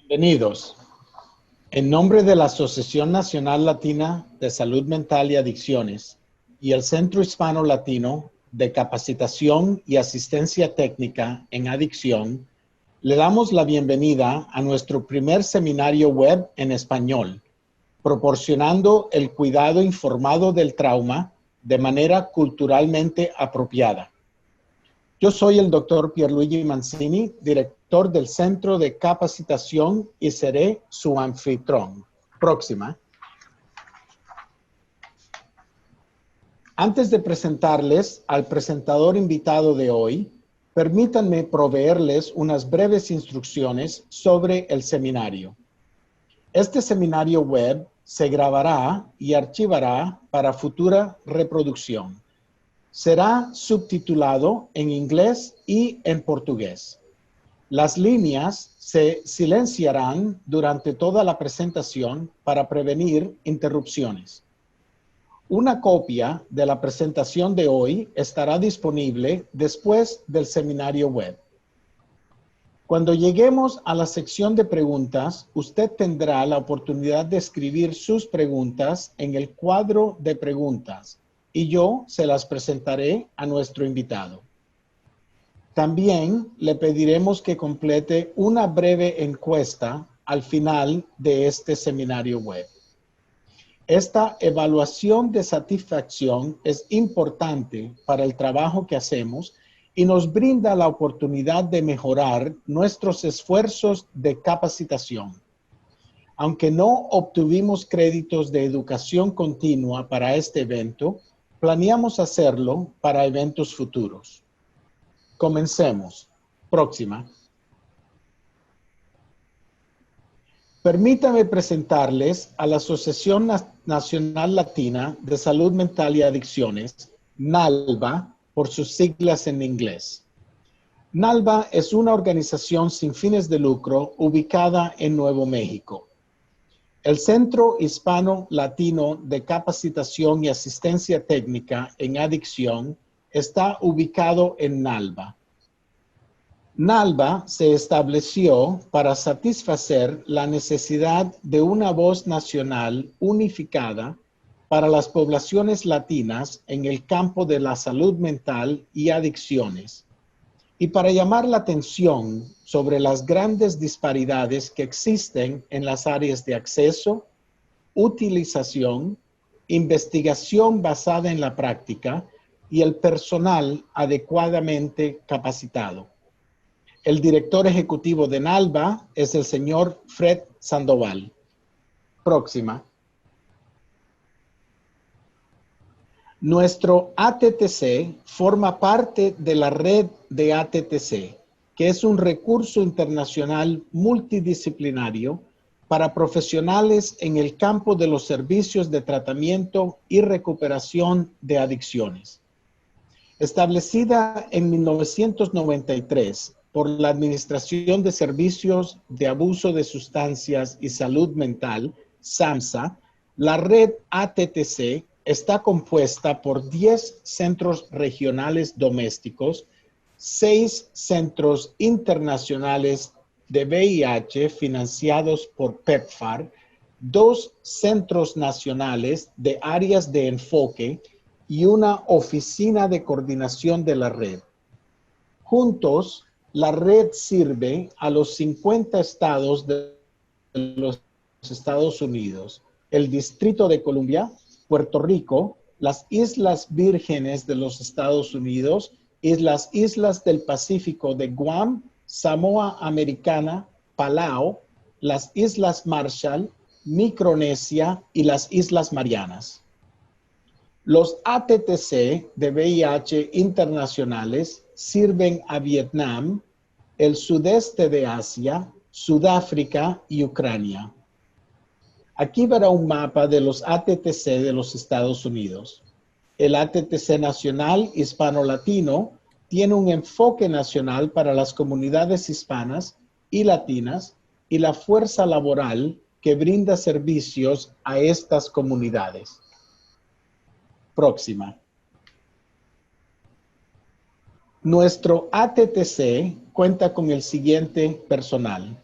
Bienvenidos. En nombre de la Asociación Nacional Latina de Salud Mental y Adicciones y el Centro Hispano Latino de Capacitación y Asistencia Técnica en Adicción, le damos la bienvenida a nuestro primer seminario web en español, proporcionando el cuidado informado del trauma de manera culturalmente apropiada. Yo soy el Dr. Pierluigi Mancini, director del Centro de Capacitación y seré su anfitrión. Próxima. Antes de presentarles al presentador invitado de hoy, permítanme proveerles unas breves instrucciones sobre el seminario. Este seminario web se grabará y archivará para futura reproducción. Será subtitulado en inglés y en portugués. Las líneas se silenciarán durante toda la presentación para prevenir interrupciones. Una copia de la presentación de hoy estará disponible después del seminario web. Cuando lleguemos a la sección de preguntas, usted tendrá la oportunidad de escribir sus preguntas en el cuadro de preguntas y yo se las presentaré a nuestro invitado. También le pediremos que complete una breve encuesta al final de este seminario web. Esta evaluación de satisfacción es importante para el trabajo que hacemos y nos brinda la oportunidad de mejorar nuestros esfuerzos de capacitación. Aunque no obtuvimos créditos de educación continua para este evento, planeamos hacerlo para eventos futuros. Comencemos. Próxima. Permítame presentarles a la Asociación Nacional Latina de Salud Mental y Adicciones, NALBA, por sus siglas en inglés. NALBA es una organización sin fines de lucro ubicada en Nuevo México. El Centro Hispano Latino de Capacitación y Asistencia Técnica en Adicción está ubicado en NALBA. NALBA se estableció para satisfacer la necesidad de una voz nacional unificada para las poblaciones latinas en el campo de la salud mental y adicciones, y para llamar la atención sobre las grandes disparidades que existen en las áreas de acceso, utilización, investigación basada en la práctica y el personal adecuadamente capacitado. El director ejecutivo de NALBA es el señor Fred Sandoval. Próxima. Nuestro ATTC forma parte de la red de ATTC, que es un recurso internacional multidisciplinario para profesionales en el campo de los servicios de tratamiento y recuperación de adicciones. Establecida en 1993 por la Administración de Servicios de Abuso de Sustancias y Salud Mental, SAMHSA, la red ATTC está compuesta por 10 centros regionales domésticos, 6 centros internacionales de VIH financiados por PEPFAR, 2 centros nacionales de áreas de enfoque y una oficina de coordinación de la red. Juntos, la red sirve a los 50 estados de los Estados Unidos, el Distrito de Columbia, Puerto Rico, las Islas Vírgenes de los Estados Unidos y las islas del Pacífico de Guam, Samoa Americana, Palau, las Islas Marshall, Micronesia y las Islas Marianas. Los ATTC de VIH internacionales sirven a Vietnam, el sudeste de Asia, Sudáfrica y Ucrania. Aquí verá un mapa de los ATTC de los Estados Unidos. El ATTC Nacional Hispano-Latino tiene un enfoque nacional para las comunidades hispanas y latinas y la fuerza laboral que brinda servicios a estas comunidades. Próxima. Nuestro ATTC cuenta con el siguiente personal.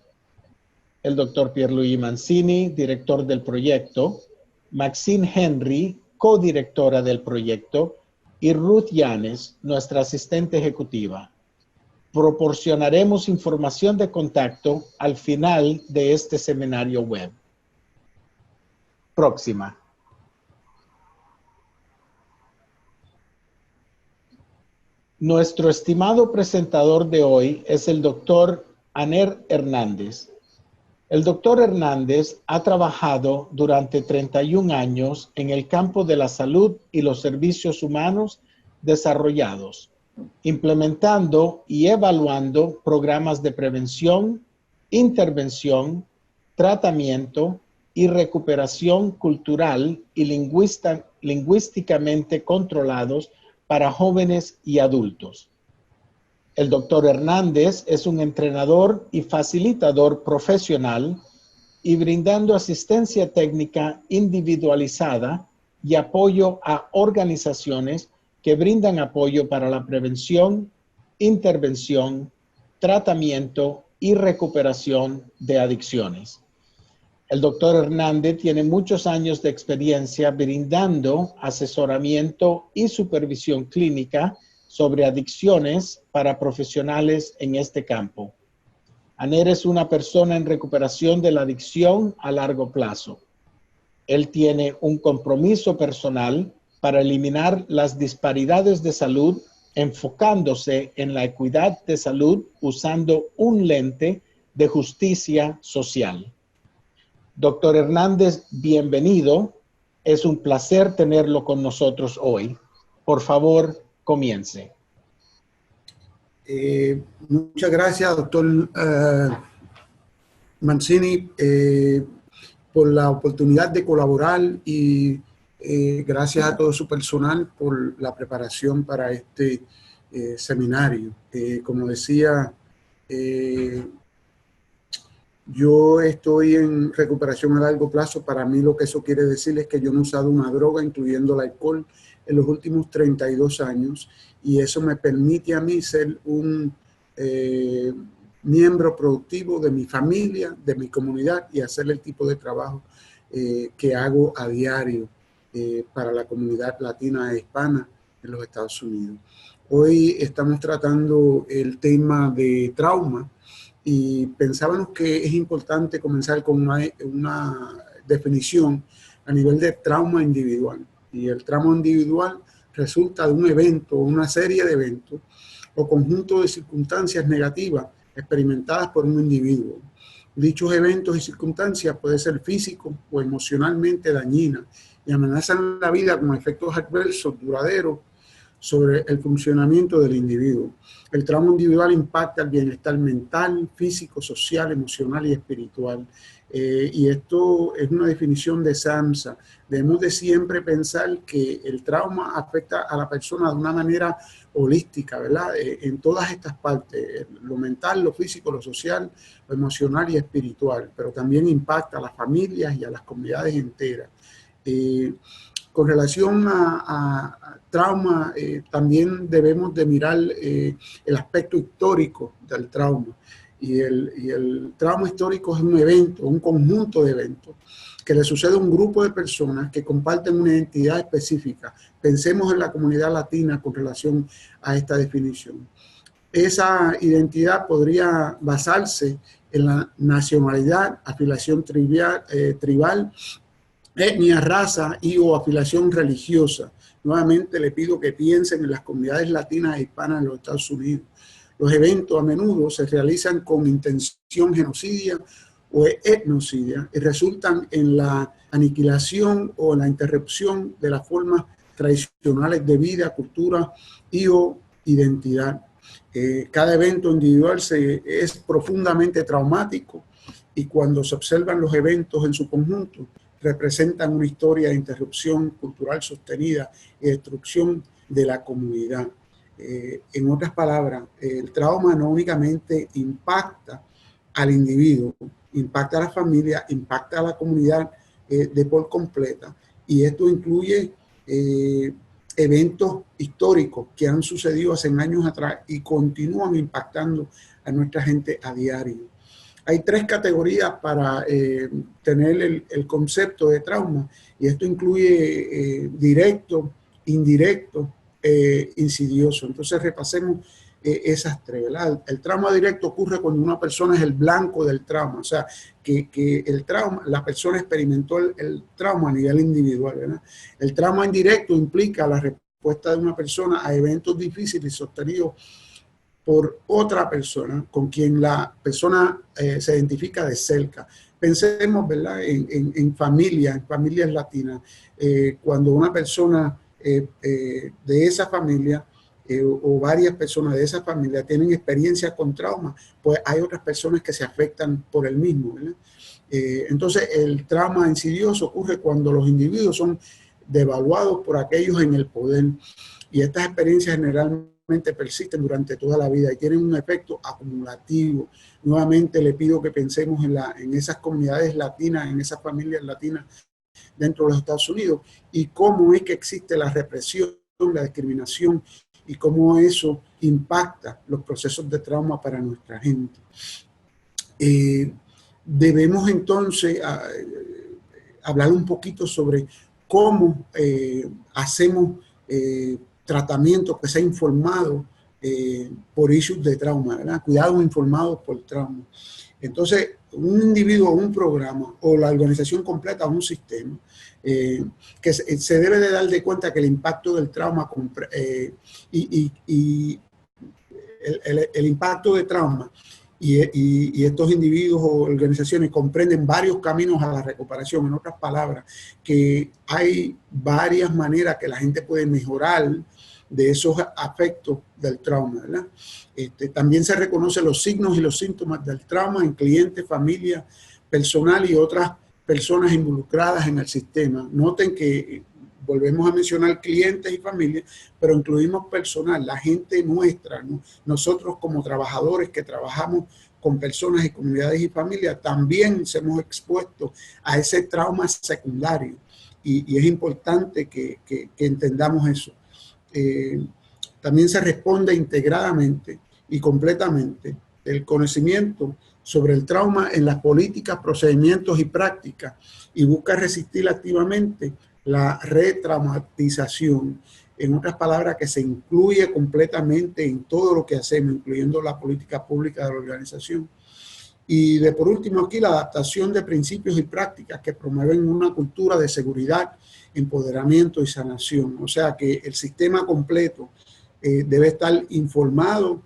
el doctor Pierluigi Mancini, director del proyecto, Maxine Henry, codirectora del proyecto, y Ruth Yanes, nuestra asistente ejecutiva. Proporcionaremos información de contacto al final de este seminario web. Próxima. Nuestro estimado presentador de hoy es el doctor Aner Hernández. El doctor Hernández ha trabajado durante 31 años en el campo de la salud y los servicios humanos desarrollados, implementando y evaluando programas de prevención, intervención, tratamiento y recuperación cultural y lingüísticamente controlados para jóvenes y adultos. El doctor Hernández es un entrenador y facilitador profesional y brindando asistencia técnica individualizada y apoyo a organizaciones que brindan apoyo para la prevención, intervención, tratamiento y recuperación de adicciones. El doctor Hernández tiene muchos años de experiencia brindando asesoramiento y supervisión clínica sobre adicciones para profesionales en este campo. Aner es una persona en recuperación de la adicción a largo plazo. Él tiene un compromiso personal para eliminar las disparidades de salud, enfocándose en la equidad de salud usando un lente de justicia social. Doctor Hernández, bienvenido. Es un placer tenerlo con nosotros hoy. Por favor, comience. Muchas gracias, doctor Mancini, por la oportunidad de colaborar y gracias a todo su personal por la preparación para este seminario. Como decía, yo estoy en recuperación a largo plazo. Para mí lo que eso quiere decir es que yo no he usado una droga, incluyendo el alcohol, en los últimos 32 años, y eso me permite a mí ser un miembro productivo de mi familia, de mi comunidad, y hacer el tipo de trabajo que hago a diario para la comunidad latina e hispana en los Estados Unidos. Hoy estamos tratando el tema de trauma y pensábamos que es importante comenzar con una definición a nivel de trauma individual. Y el trauma individual resulta de un evento, una serie de eventos o conjunto de circunstancias negativas experimentadas por un individuo. Dichos eventos y circunstancias pueden ser físicos o emocionalmente dañinas y amenazan la vida con efectos adversos duraderos sobre el funcionamiento del individuo. El trauma individual impacta el bienestar mental, físico, social, emocional y espiritual. Y esto es una definición de SAMHSA. Debemos de siempre pensar que el trauma afecta a la persona de una manera holística, ¿verdad? En todas estas partes, lo mental, lo físico, lo social, lo emocional y espiritual, pero también impacta a las familias y a las comunidades enteras. Con relación a trauma, también debemos de mirar el aspecto histórico del trauma. Y el trauma histórico es un evento, un conjunto de eventos que le sucede a un grupo de personas que comparten una identidad específica. Pensemos en la comunidad latina con relación a esta definición. Esa identidad podría basarse en la nacionalidad, afiliación tribal, etnia, raza y o afiliación religiosa. Nuevamente le pido que piensen en las comunidades latinas e hispanas en los Estados Unidos. Los eventos a menudo se realizan con intención genocidia o etnocidia y resultan en la aniquilación o la interrupción de las formas tradicionales de vida, cultura y o identidad. Cada evento individual es profundamente traumático y cuando se observan los eventos en su conjunto, representan una historia de interrupción cultural sostenida y destrucción de la comunidad. En otras palabras, el trauma no únicamente impacta al individuo, impacta a la familia, impacta a la comunidad de por completa, y esto incluye eventos históricos que han sucedido hace años atrás y continúan impactando a nuestra gente a diario. Hay 3 categorías para tener el concepto de trauma, y esto incluye directo, indirecto, insidioso. Entonces repasemos esas 3, ¿verdad? El trauma directo ocurre cuando una persona es el blanco del trauma, o sea, que el trauma, la persona experimentó el trauma a nivel individual, ¿verdad? El trauma indirecto implica la respuesta de una persona a eventos difíciles sostenidos por otra persona con quien la persona se identifica de cerca. Pensemos, ¿verdad?, en familias latinas. Cuando una persona de esa familia o varias personas de esa familia tienen experiencia con trauma, pues hay otras personas que se afectan por el mismo, ¿verdad? Entonces, el trauma insidioso ocurre cuando los individuos son devaluados por aquellos en el poder, y estas experiencias generalmente persisten durante toda la vida y tienen un efecto acumulativo. Nuevamente le pido que pensemos en esas comunidades latinas, en esas familias latinas dentro de los Estados Unidos, y cómo es que existe la represión, la discriminación, y cómo eso impacta los procesos de trauma para nuestra gente. Debemos entonces hablar un poquito sobre cómo hacemos tratamiento que sea informado por issues de trauma, ¿verdad? Cuidados informados por trauma. Entonces, un individuo, un programa o la organización completa, un sistema, que se debe de dar de cuenta que el impacto del trauma el impacto de trauma y estos individuos o organizaciones comprenden varios caminos a la recuperación. En otras palabras, que hay varias maneras que la gente puede mejorar de esos afectos del trauma, ¿verdad? También se reconocen los signos y los síntomas del trauma en clientes, familia, personal y otras personas involucradas en el sistema. Noten que volvemos a mencionar clientes y familias, pero incluimos personal, la gente nuestra, ¿no? Nosotros como trabajadores que trabajamos con personas y comunidades y familias, también nos hemos expuesto a ese trauma secundario, y es importante que entendamos eso. También se responde integradamente y completamente el conocimiento sobre el trauma en las políticas, procedimientos y prácticas, y busca resistir activamente la retraumatización. En otras palabras, que se incluye completamente en todo lo que hacemos, incluyendo la política pública de la organización. Y por último aquí, la adaptación de principios y prácticas que promueven una cultura de seguridad, empoderamiento y sanación. O sea que el sistema completo debe estar informado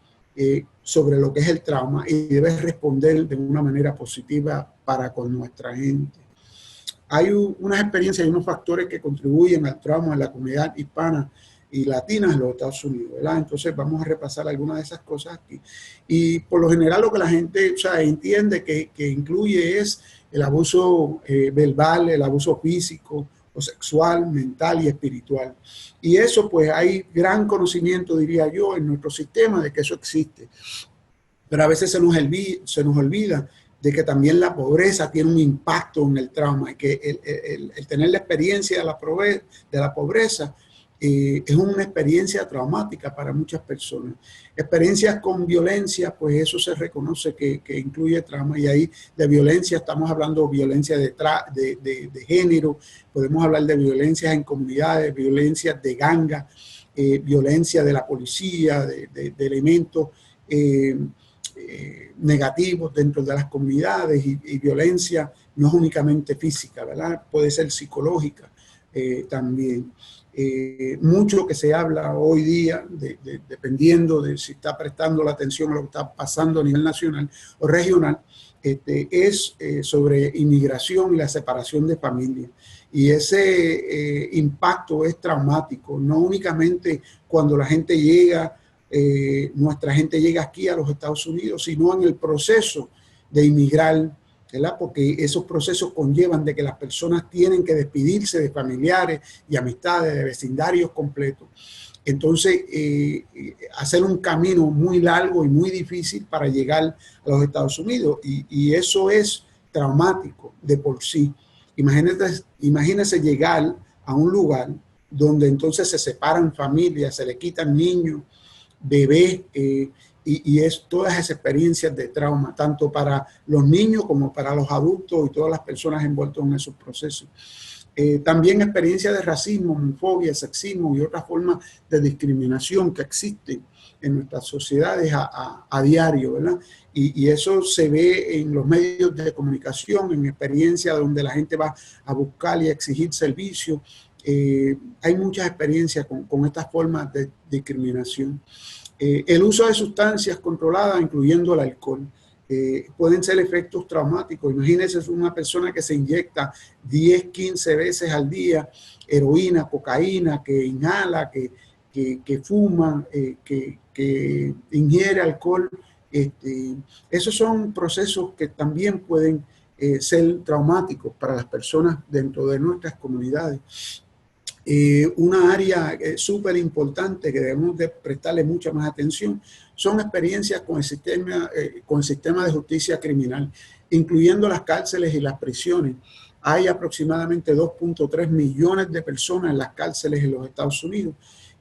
sobre lo que es el trauma y debe responder de una manera positiva para con nuestra gente. Hay unas experiencias y unos factores que contribuyen al trauma en la comunidad hispana y latina en los Estados Unidos, ¿verdad? Entonces vamos a repasar algunas de esas cosas aquí. Y por lo general lo que la gente, o sea, entiende que incluye es el abuso verbal, el abuso físico o sexual, mental y espiritual. Y eso, pues hay gran conocimiento, diría yo, en nuestro sistema de que eso existe. Pero a veces se nos olvida de que también la pobreza tiene un impacto en el trauma, y que el tener la experiencia de la pobreza es una experiencia traumática para muchas personas. Experiencias con violencia, pues eso se reconoce que incluye trauma, y ahí de violencia estamos hablando de violencia de género, podemos hablar de violencias en comunidades, violencias de ganga, violencia de la policía, de elementos negativos dentro de las comunidades, y violencia no es únicamente física, ¿verdad? Puede ser psicológica también. Mucho que se habla hoy día, dependiendo de si está prestando la atención a lo que está pasando a nivel nacional o regional, es sobre inmigración y la separación de familias. Y ese impacto es traumático, no únicamente cuando la gente llega, nuestra gente llega aquí a los Estados Unidos, sino en el proceso de inmigrar, ¿verdad? Porque esos procesos conllevan de que las personas tienen que despedirse de familiares y amistades, de vecindarios completos. Entonces, hacer un camino muy largo y muy difícil para llegar a los Estados Unidos, y eso es traumático de por sí. Imagínense llegar a un lugar donde entonces se separan familias, se le quitan niños, bebés, y es todas esas experiencias de trauma, tanto para los niños como para los adultos y todas las personas envueltas en esos procesos. También experiencias de racismo, homofobia, sexismo y otras formas de discriminación que existen en nuestras sociedades a diario, ¿verdad? Y eso se ve en los medios de comunicación, en experiencias donde la gente va a buscar y a exigir servicios. Hay muchas experiencias con estas formas de discriminación. El uso de sustancias controladas, incluyendo el alcohol, pueden ser efectos traumáticos. Imagínense una persona que se inyecta 10, 15 veces al día heroína, cocaína, que inhala, que fuma, que ingiere alcohol. Esos son procesos que también pueden ser traumáticos para las personas dentro de nuestras comunidades. Una área súper importante que debemos de prestarle mucha más atención son experiencias con el sistema de justicia criminal, incluyendo las cárceles y las prisiones. Hay aproximadamente 2.3 millones de personas en las cárceles en los Estados Unidos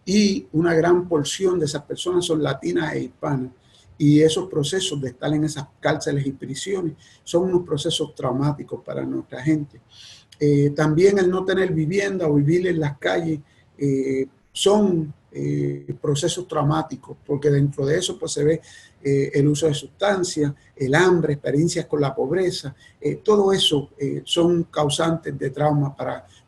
y una gran porción de esas personas son latinas e hispanas. Y esos procesos de estar en esas cárceles y prisiones son unos procesos traumáticos para nuestra gente. También el no tener vivienda o vivir en las calles son procesos traumáticos, porque dentro de eso pues se ve el uso de sustancias, el hambre, experiencias con la pobreza, todo eso son causantes de trauma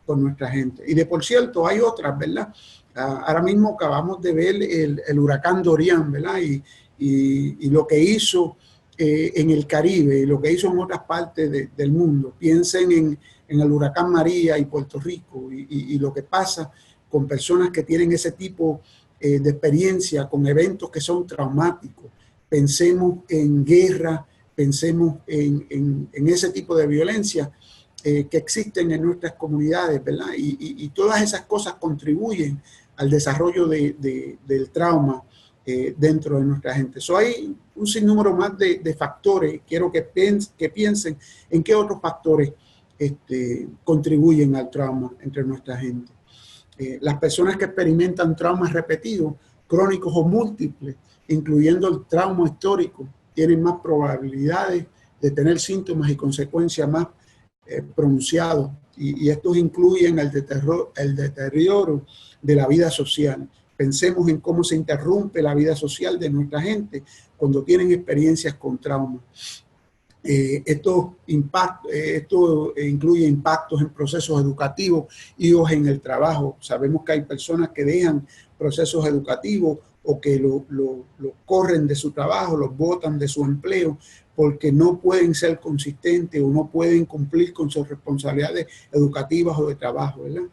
con nuestra gente. Y de por cierto, hay otras, ¿verdad? Ahora mismo acabamos de ver el huracán Dorian, ¿verdad? Y lo que hizo en el Caribe y lo que hizo en otras partes del mundo. Piensen en el huracán María y Puerto Rico y lo que pasa con personas que tienen ese tipo de experiencia, con eventos que son traumáticos. Pensemos en guerra, pensemos en ese tipo de violencia que existen en nuestras comunidades, ¿verdad? Y todas esas cosas contribuyen al desarrollo del trauma dentro de nuestra gente. Hay un sinnúmero más de factores. Quiero que piensen en qué otros factores contribuyen al trauma entre nuestra gente. Las personas que experimentan traumas repetidos, crónicos o múltiples, incluyendo el trauma histórico, tienen más probabilidades de tener síntomas y consecuencias más pronunciados. Y estos incluyen el deterioro de la vida social. Pensemos en cómo se interrumpe la vida social de nuestra gente cuando tienen experiencias con trauma. Esto incluye impactos en procesos educativos y o en el trabajo. Sabemos que hay personas que dejan procesos educativos o que lo corren de su trabajo, los botan de su empleo porque no pueden ser consistentes o no pueden cumplir con sus responsabilidades educativas o de trabajo, ¿verdad?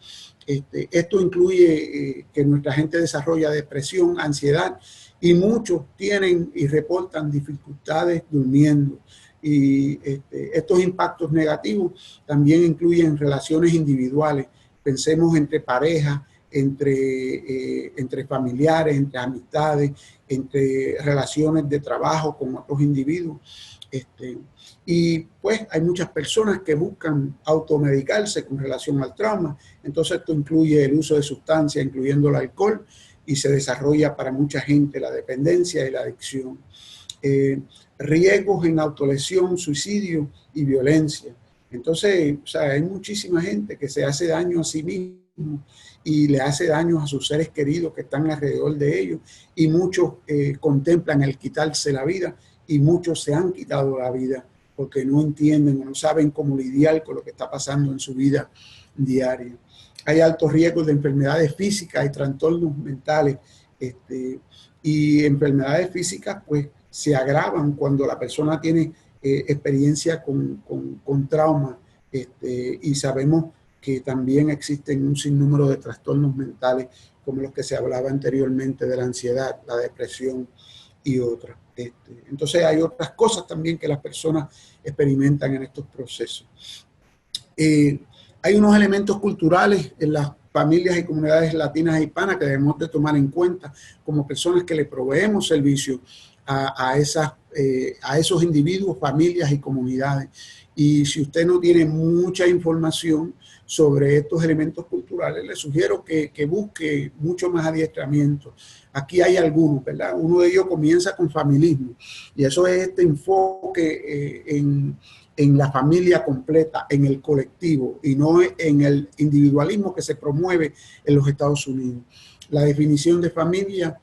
Esto incluye que nuestra gente desarrolla depresión, ansiedad y muchos tienen y reportan dificultades durmiendo. Y estos impactos negativos también incluyen relaciones individuales. Pensemos entre parejas, entre familiares, entre amistades, entre relaciones de trabajo con otros individuos. Y pues hay muchas personas que buscan automedicarse con relación al trauma. Entonces esto incluye el uso de sustancias, incluyendo el alcohol, y se desarrolla para mucha gente la dependencia y la adicción. Riesgos en autolesión, suicidio y violencia. Entonces, hay muchísima gente que se hace daño a sí mismo y le hace daño a sus seres queridos que están alrededor de ellos, y muchos contemplan el quitarse la vida, y muchos se han quitado la vida porque no entienden o no saben cómo lidiar con lo que está pasando en su vida diaria. Hay altos riesgos de enfermedades físicas y trastornos mentales, y enfermedades físicas pues se agravan cuando la persona tiene experiencia con trauma, y sabemos que también existen un sinnúmero de trastornos mentales como los que se hablaba anteriormente de la ansiedad, la depresión y otras. Entonces hay otras cosas también que las personas experimentan en estos procesos. Hay unos elementos culturales en las familias y comunidades latinas e hispanas que debemos de tomar en cuenta como personas que le proveemos servicio a esas a esos individuos, familias y comunidades. Y si usted no tiene mucha información sobre estos elementos culturales, le sugiero que busque mucho más adiestramiento. Aquí hay algunos, ¿verdad? Uno de ellos comienza con familismo, y eso es este enfoque en la familia completa, en el colectivo, y no en el individualismo que se promueve en los Estados Unidos. La definición de familia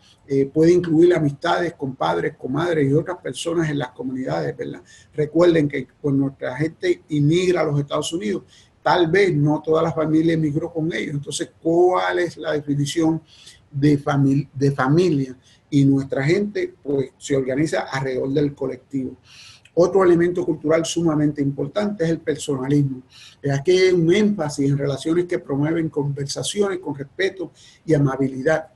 puede incluir amistades con padres, comadres y otras personas en las comunidades, ¿verdad? Recuerden que cuando nuestra gente inmigra a los Estados Unidos, tal vez no toda la familia emigró con ellos. Entonces, ¿cuál es la definición de familia? Y nuestra gente pues se organiza alrededor del colectivo. Otro elemento cultural sumamente importante es el personalismo. Aquí hay un énfasis en relaciones que promueven conversaciones con respeto y amabilidad.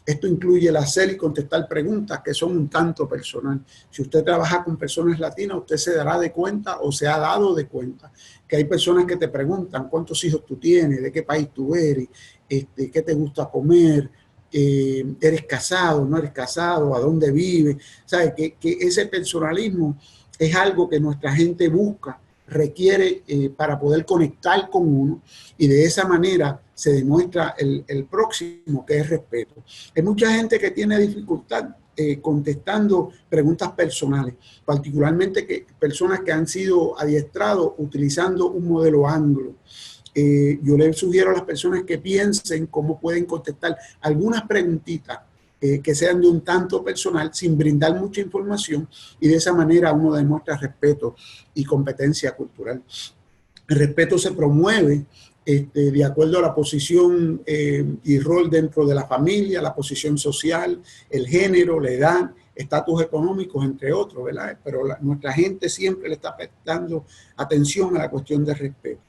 Esto incluye el hacer y contestar preguntas que son un tanto personal. Si usted trabaja con personas latinas, usted se dará de cuenta o se ha dado de cuenta que hay personas que te preguntan cuántos hijos tú tienes, de qué país tú eres, qué te gusta comer, eres casado, no eres casado, a dónde vives. ¿Sabe? Que ese personalismo es algo que nuestra gente busca, requiere para poder conectar con uno, y de esa manera se demuestra el próximo, que es respeto. Hay mucha gente que tiene dificultad contestando preguntas personales, particularmente personas que han sido adiestrados utilizando un modelo anglo. Yo les sugiero a las personas que piensen cómo pueden contestar algunas preguntitas que sean de un tanto personal, sin brindar mucha información, y de esa manera uno demuestra respeto y competencia cultural. El respeto se promueve de acuerdo a la posición y rol dentro de la familia, la posición social, el género, la edad, estatus económicos, entre otros, ¿verdad? Pero nuestra gente siempre le está prestando atención a la cuestión de respeto.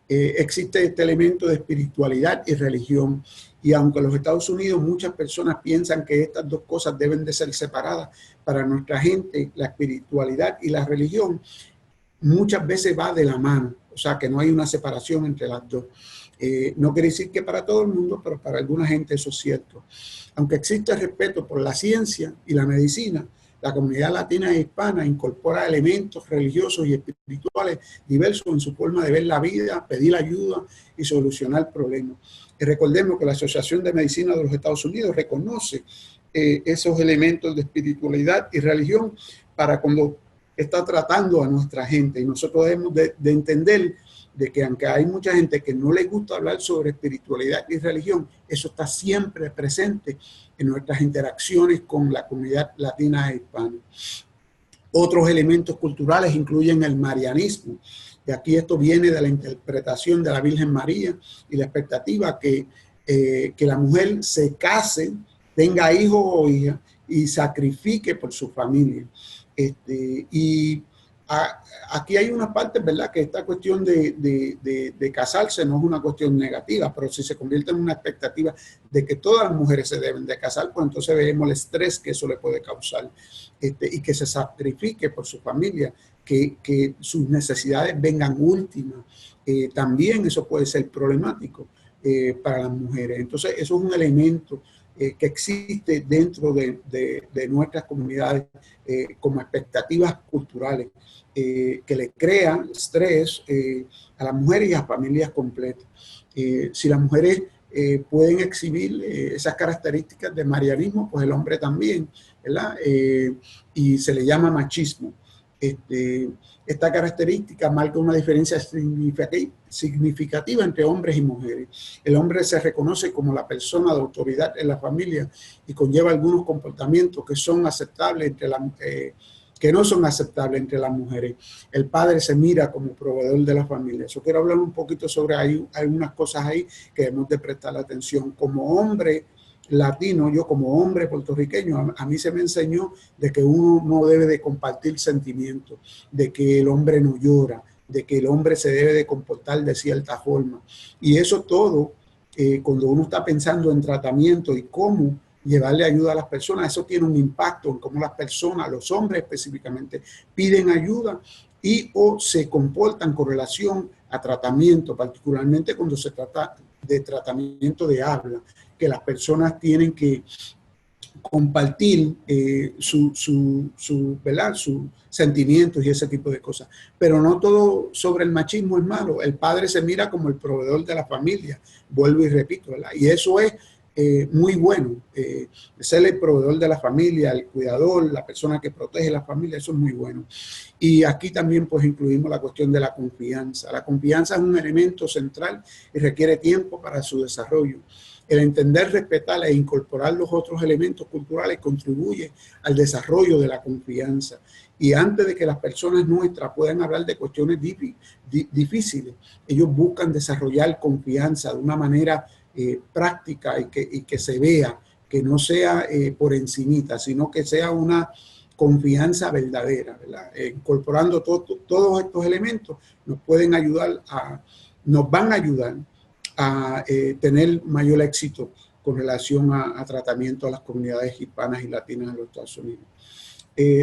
Existe este elemento de espiritualidad y religión, y aunque en los Estados Unidos muchas personas piensan que estas dos cosas deben de ser separadas, para nuestra gente la espiritualidad y la religión muchas veces va de la mano, o sea que no hay una separación entre las dos. No quiere decir que para todo el mundo, pero para alguna gente eso es cierto. Aunque existe respeto por la ciencia y la medicina, la comunidad latina e hispana incorpora elementos religiosos y espirituales diversos en su forma de ver la vida, pedir ayuda y solucionar problemas. Y recordemos que la Asociación de Medicina de los Estados Unidos reconoce esos elementos de espiritualidad y religión para cuando está tratando a nuestra gente. Y nosotros debemos de entender de que aunque hay mucha gente que no le gusta hablar sobre espiritualidad y religión, eso está siempre presente en nuestras interacciones con la comunidad latina e hispana. Otros elementos culturales incluyen el marianismo, y aquí esto viene de la interpretación de la Virgen María y la expectativa que la mujer se case, tenga hijos o hijas y sacrifique por su familia. Y aquí hay una parte, ¿verdad?, que esta cuestión de casarse no es una cuestión negativa, pero si se convierte en una expectativa de que todas las mujeres se deben de casar, pues entonces veremos el estrés que eso le puede causar, y que se sacrifique por su familia, que sus necesidades vengan últimas. También eso puede ser problemático para las mujeres. Entonces eso es un elemento que existe dentro de nuestras comunidades como expectativas culturales que le crean estrés a las mujeres y a familias completas. Si las mujeres pueden exhibir esas características de marianismo, pues el hombre también, ¿verdad? Y se le llama machismo. Esta característica marca una diferencia significativa entre hombres y mujeres. El hombre se reconoce como la persona de autoridad en la familia y conlleva algunos comportamientos que son aceptables que no son aceptables entre las mujeres. El padre se mira como proveedor de la familia. Yo quiero hablar un poquito sobre algunas cosas ahí que debemos de prestar atención. Como hombre latino, yo como hombre puertorriqueño, a mí se me enseñó de que uno no debe de compartir sentimientos, de que el hombre no llora, de que el hombre se debe de comportar de cierta forma. Y eso todo, cuando uno está pensando en tratamiento y cómo llevarle ayuda a las personas, eso tiene un impacto en cómo las personas, los hombres específicamente, piden ayuda y o se comportan con relación a tratamiento, particularmente cuando se trata de tratamiento de habla, que las personas tienen que compartir ¿verdad? Sus sentimientos y ese tipo de cosas. Pero no todo sobre el machismo es malo. El padre se mira como el proveedor de la familia, vuelvo y repito, ¿verdad? Y eso es muy bueno. Ser el proveedor de la familia, el cuidador, la persona que protege la familia, eso es muy bueno. Y aquí también pues incluimos la cuestión de la confianza. La confianza es un elemento central y requiere tiempo para su desarrollo. El entender, respetar e incorporar los otros elementos culturales contribuye al desarrollo de la confianza. Y antes de que las personas nuestras puedan hablar de cuestiones difíciles, ellos buscan desarrollar confianza de una manera práctica y que se vea, que no sea por encimita, sino que sea una confianza verdadera, ¿verdad? Incorporando todos estos elementos nos van a ayudar a tener mayor éxito con relación a tratamiento a las comunidades hispanas y latinas en los Estados Unidos.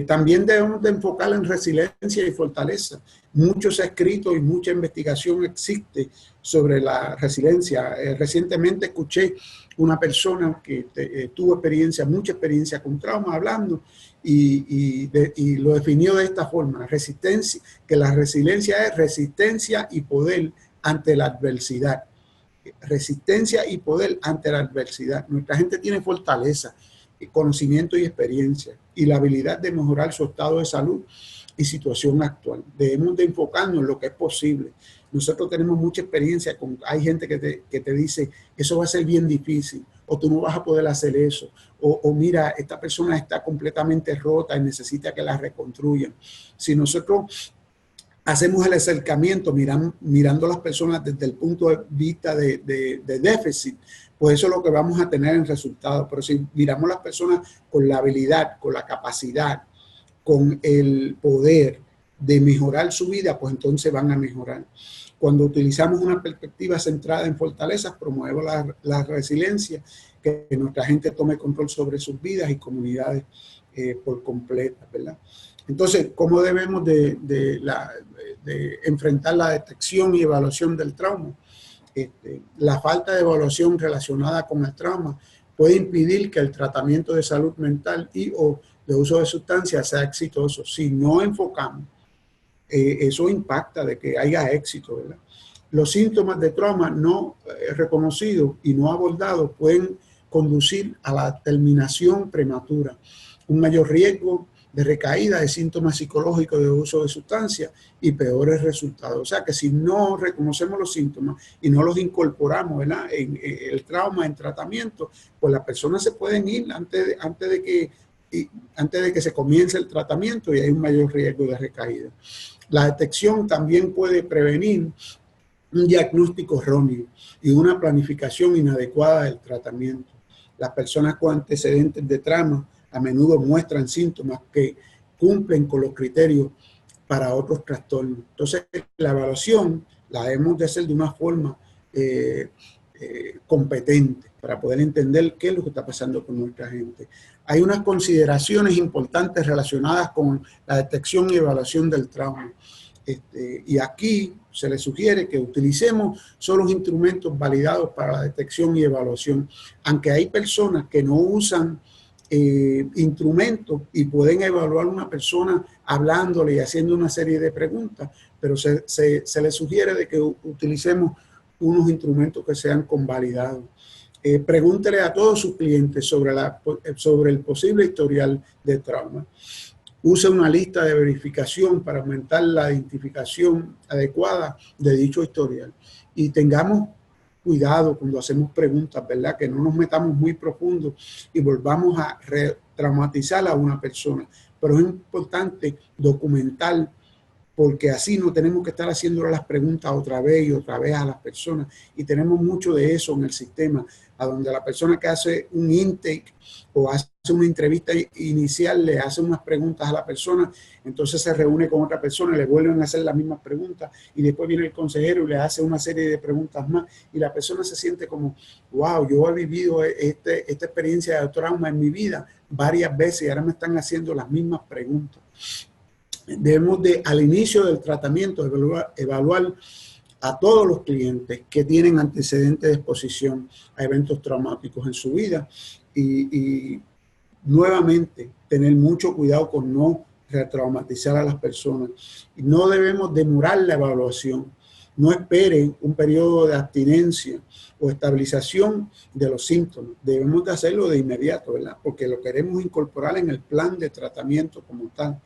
También debemos de enfocar en resiliencia y fortaleza. Mucho se ha escrito y mucha investigación existe sobre la resiliencia. Recientemente escuché una persona que tuvo mucha experiencia con trauma hablando y lo definió de esta forma: resistencia, que la resiliencia es resistencia y poder ante la adversidad. Resistencia y poder ante la adversidad. Nuestra gente tiene fortaleza, conocimiento y experiencia y la habilidad de mejorar su estado de salud y situación actual. Debemos de enfocarnos en lo que es posible. Nosotros tenemos mucha experiencia, hay gente que te dice, eso va a ser bien difícil, o tú no vas a poder hacer eso, o mira, esta persona está completamente rota y necesita que la reconstruyan. Si nosotros hacemos el acercamiento mirando a las personas desde el punto de vista de déficit, pues eso es lo que vamos a tener en resultados. Pero si miramos a las personas con la habilidad, con la capacidad, con el poder de mejorar su vida, pues entonces van a mejorar. Cuando utilizamos una perspectiva centrada en fortalezas, promueve la resiliencia, que nuestra gente tome control sobre sus vidas y comunidades por completo, ¿verdad? Entonces, ¿cómo debemos de enfrentar la detección y evaluación del trauma? La falta de evaluación relacionada con el trauma puede impedir que el tratamiento de salud mental y o de uso de sustancias sea exitoso. Si no enfocamos, eso impacta de que haya éxito, ¿verdad? Los síntomas de trauma no reconocidos y no abordados pueden conducir a la terminación prematura, un mayor riesgo de recaída de síntomas psicológicos de uso de sustancias y peores resultados. O sea que si no reconocemos los síntomas y no los incorporamos, ¿verdad?, en el trauma, en tratamiento, pues las personas se pueden ir antes de que se comience el tratamiento y hay un mayor riesgo de recaída. La detección también puede prevenir un diagnóstico erróneo y una planificación inadecuada del tratamiento. Las personas con antecedentes de trauma a menudo muestran síntomas que cumplen con los criterios para otros trastornos. Entonces, la evaluación la debemos de hacer de una forma competente para poder entender qué es lo que está pasando con nuestra gente. Hay unas consideraciones importantes relacionadas con la detección y evaluación del trauma. Y aquí se le sugiere que utilicemos solo los instrumentos validados para la detección y evaluación, aunque hay personas que no usan instrumentos y pueden evaluar a una persona hablándole y haciendo una serie de preguntas, pero se le sugiere de que utilicemos unos instrumentos que sean convalidados. Pregúntele a todos sus clientes sobre el posible historial de trauma. Use una lista de verificación para aumentar la identificación adecuada de dicho historial. Y tengamos cuidado cuando hacemos preguntas, ¿verdad? Que no nos metamos muy profundo y volvamos a retraumatizar a una persona. Pero es importante documentar, porque así no tenemos que estar haciéndole las preguntas otra vez y otra vez a las personas. Y tenemos mucho de eso en el sistema, a donde la persona que hace un intake o hace una entrevista inicial le hace unas preguntas a la persona, entonces se reúne con otra persona, le vuelven a hacer las mismas preguntas y después viene el consejero y le hace una serie de preguntas más y la persona se siente como, wow, yo he vivido esta experiencia de trauma en mi vida varias veces y ahora me están haciendo las mismas preguntas. Debemos de, al inicio del tratamiento, evaluar a todos los clientes que tienen antecedentes de exposición a eventos traumáticos en su vida y nuevamente, tener mucho cuidado con no retraumatizar a las personas. Y no debemos demorar la evaluación. No esperen un periodo de abstinencia o estabilización de los síntomas. Debemos de hacerlo de inmediato, ¿verdad? Porque lo queremos incorporar en el plan de tratamiento como tal.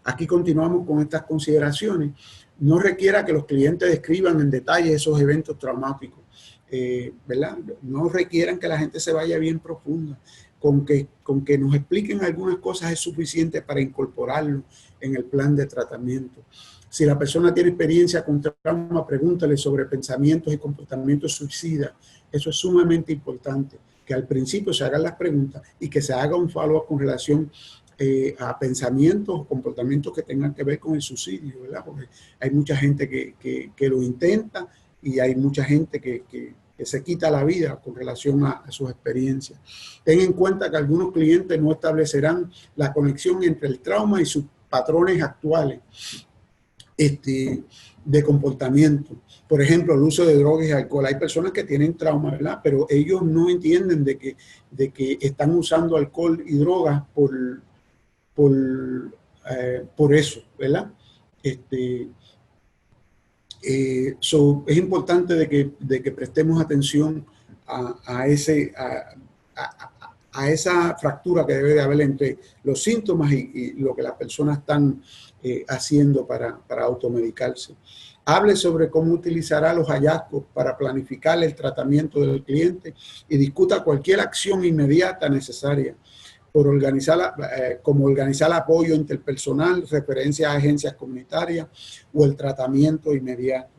Aquí continuamos con estas consideraciones. No requiera que los clientes describan en detalle esos eventos traumáticos, ¿verdad? No requieran que la gente se vaya bien profunda. Con que nos expliquen algunas cosas es suficiente para incorporarlo en el plan de tratamiento. Si la persona tiene experiencia con trauma, pregúntale sobre pensamientos y comportamientos suicidas. Eso es sumamente importante, que al principio se hagan las preguntas y que se haga un follow-up con relación a pensamientos o comportamientos que tengan que ver con el suicidio, ¿verdad? Porque hay mucha gente que lo intenta y hay mucha gente que se quita la vida con relación a sus experiencias. Ten en cuenta que algunos clientes no establecerán la conexión entre el trauma y sus patrones actuales de comportamiento. Por ejemplo, el uso de drogas y alcohol. Hay personas que tienen trauma, ¿verdad? Pero ellos no entienden de que están usando alcohol y drogas por eso, ¿verdad? Es importante de que prestemos atención a esa fractura que debe de haber entre los síntomas y lo que las personas están haciendo para automedicarse. Hable sobre cómo utilizará los hallazgos para planificar el tratamiento del cliente y discuta cualquier acción inmediata necesaria como organizar apoyo interpersonal, referencia a agencias comunitarias o el tratamiento inmediato.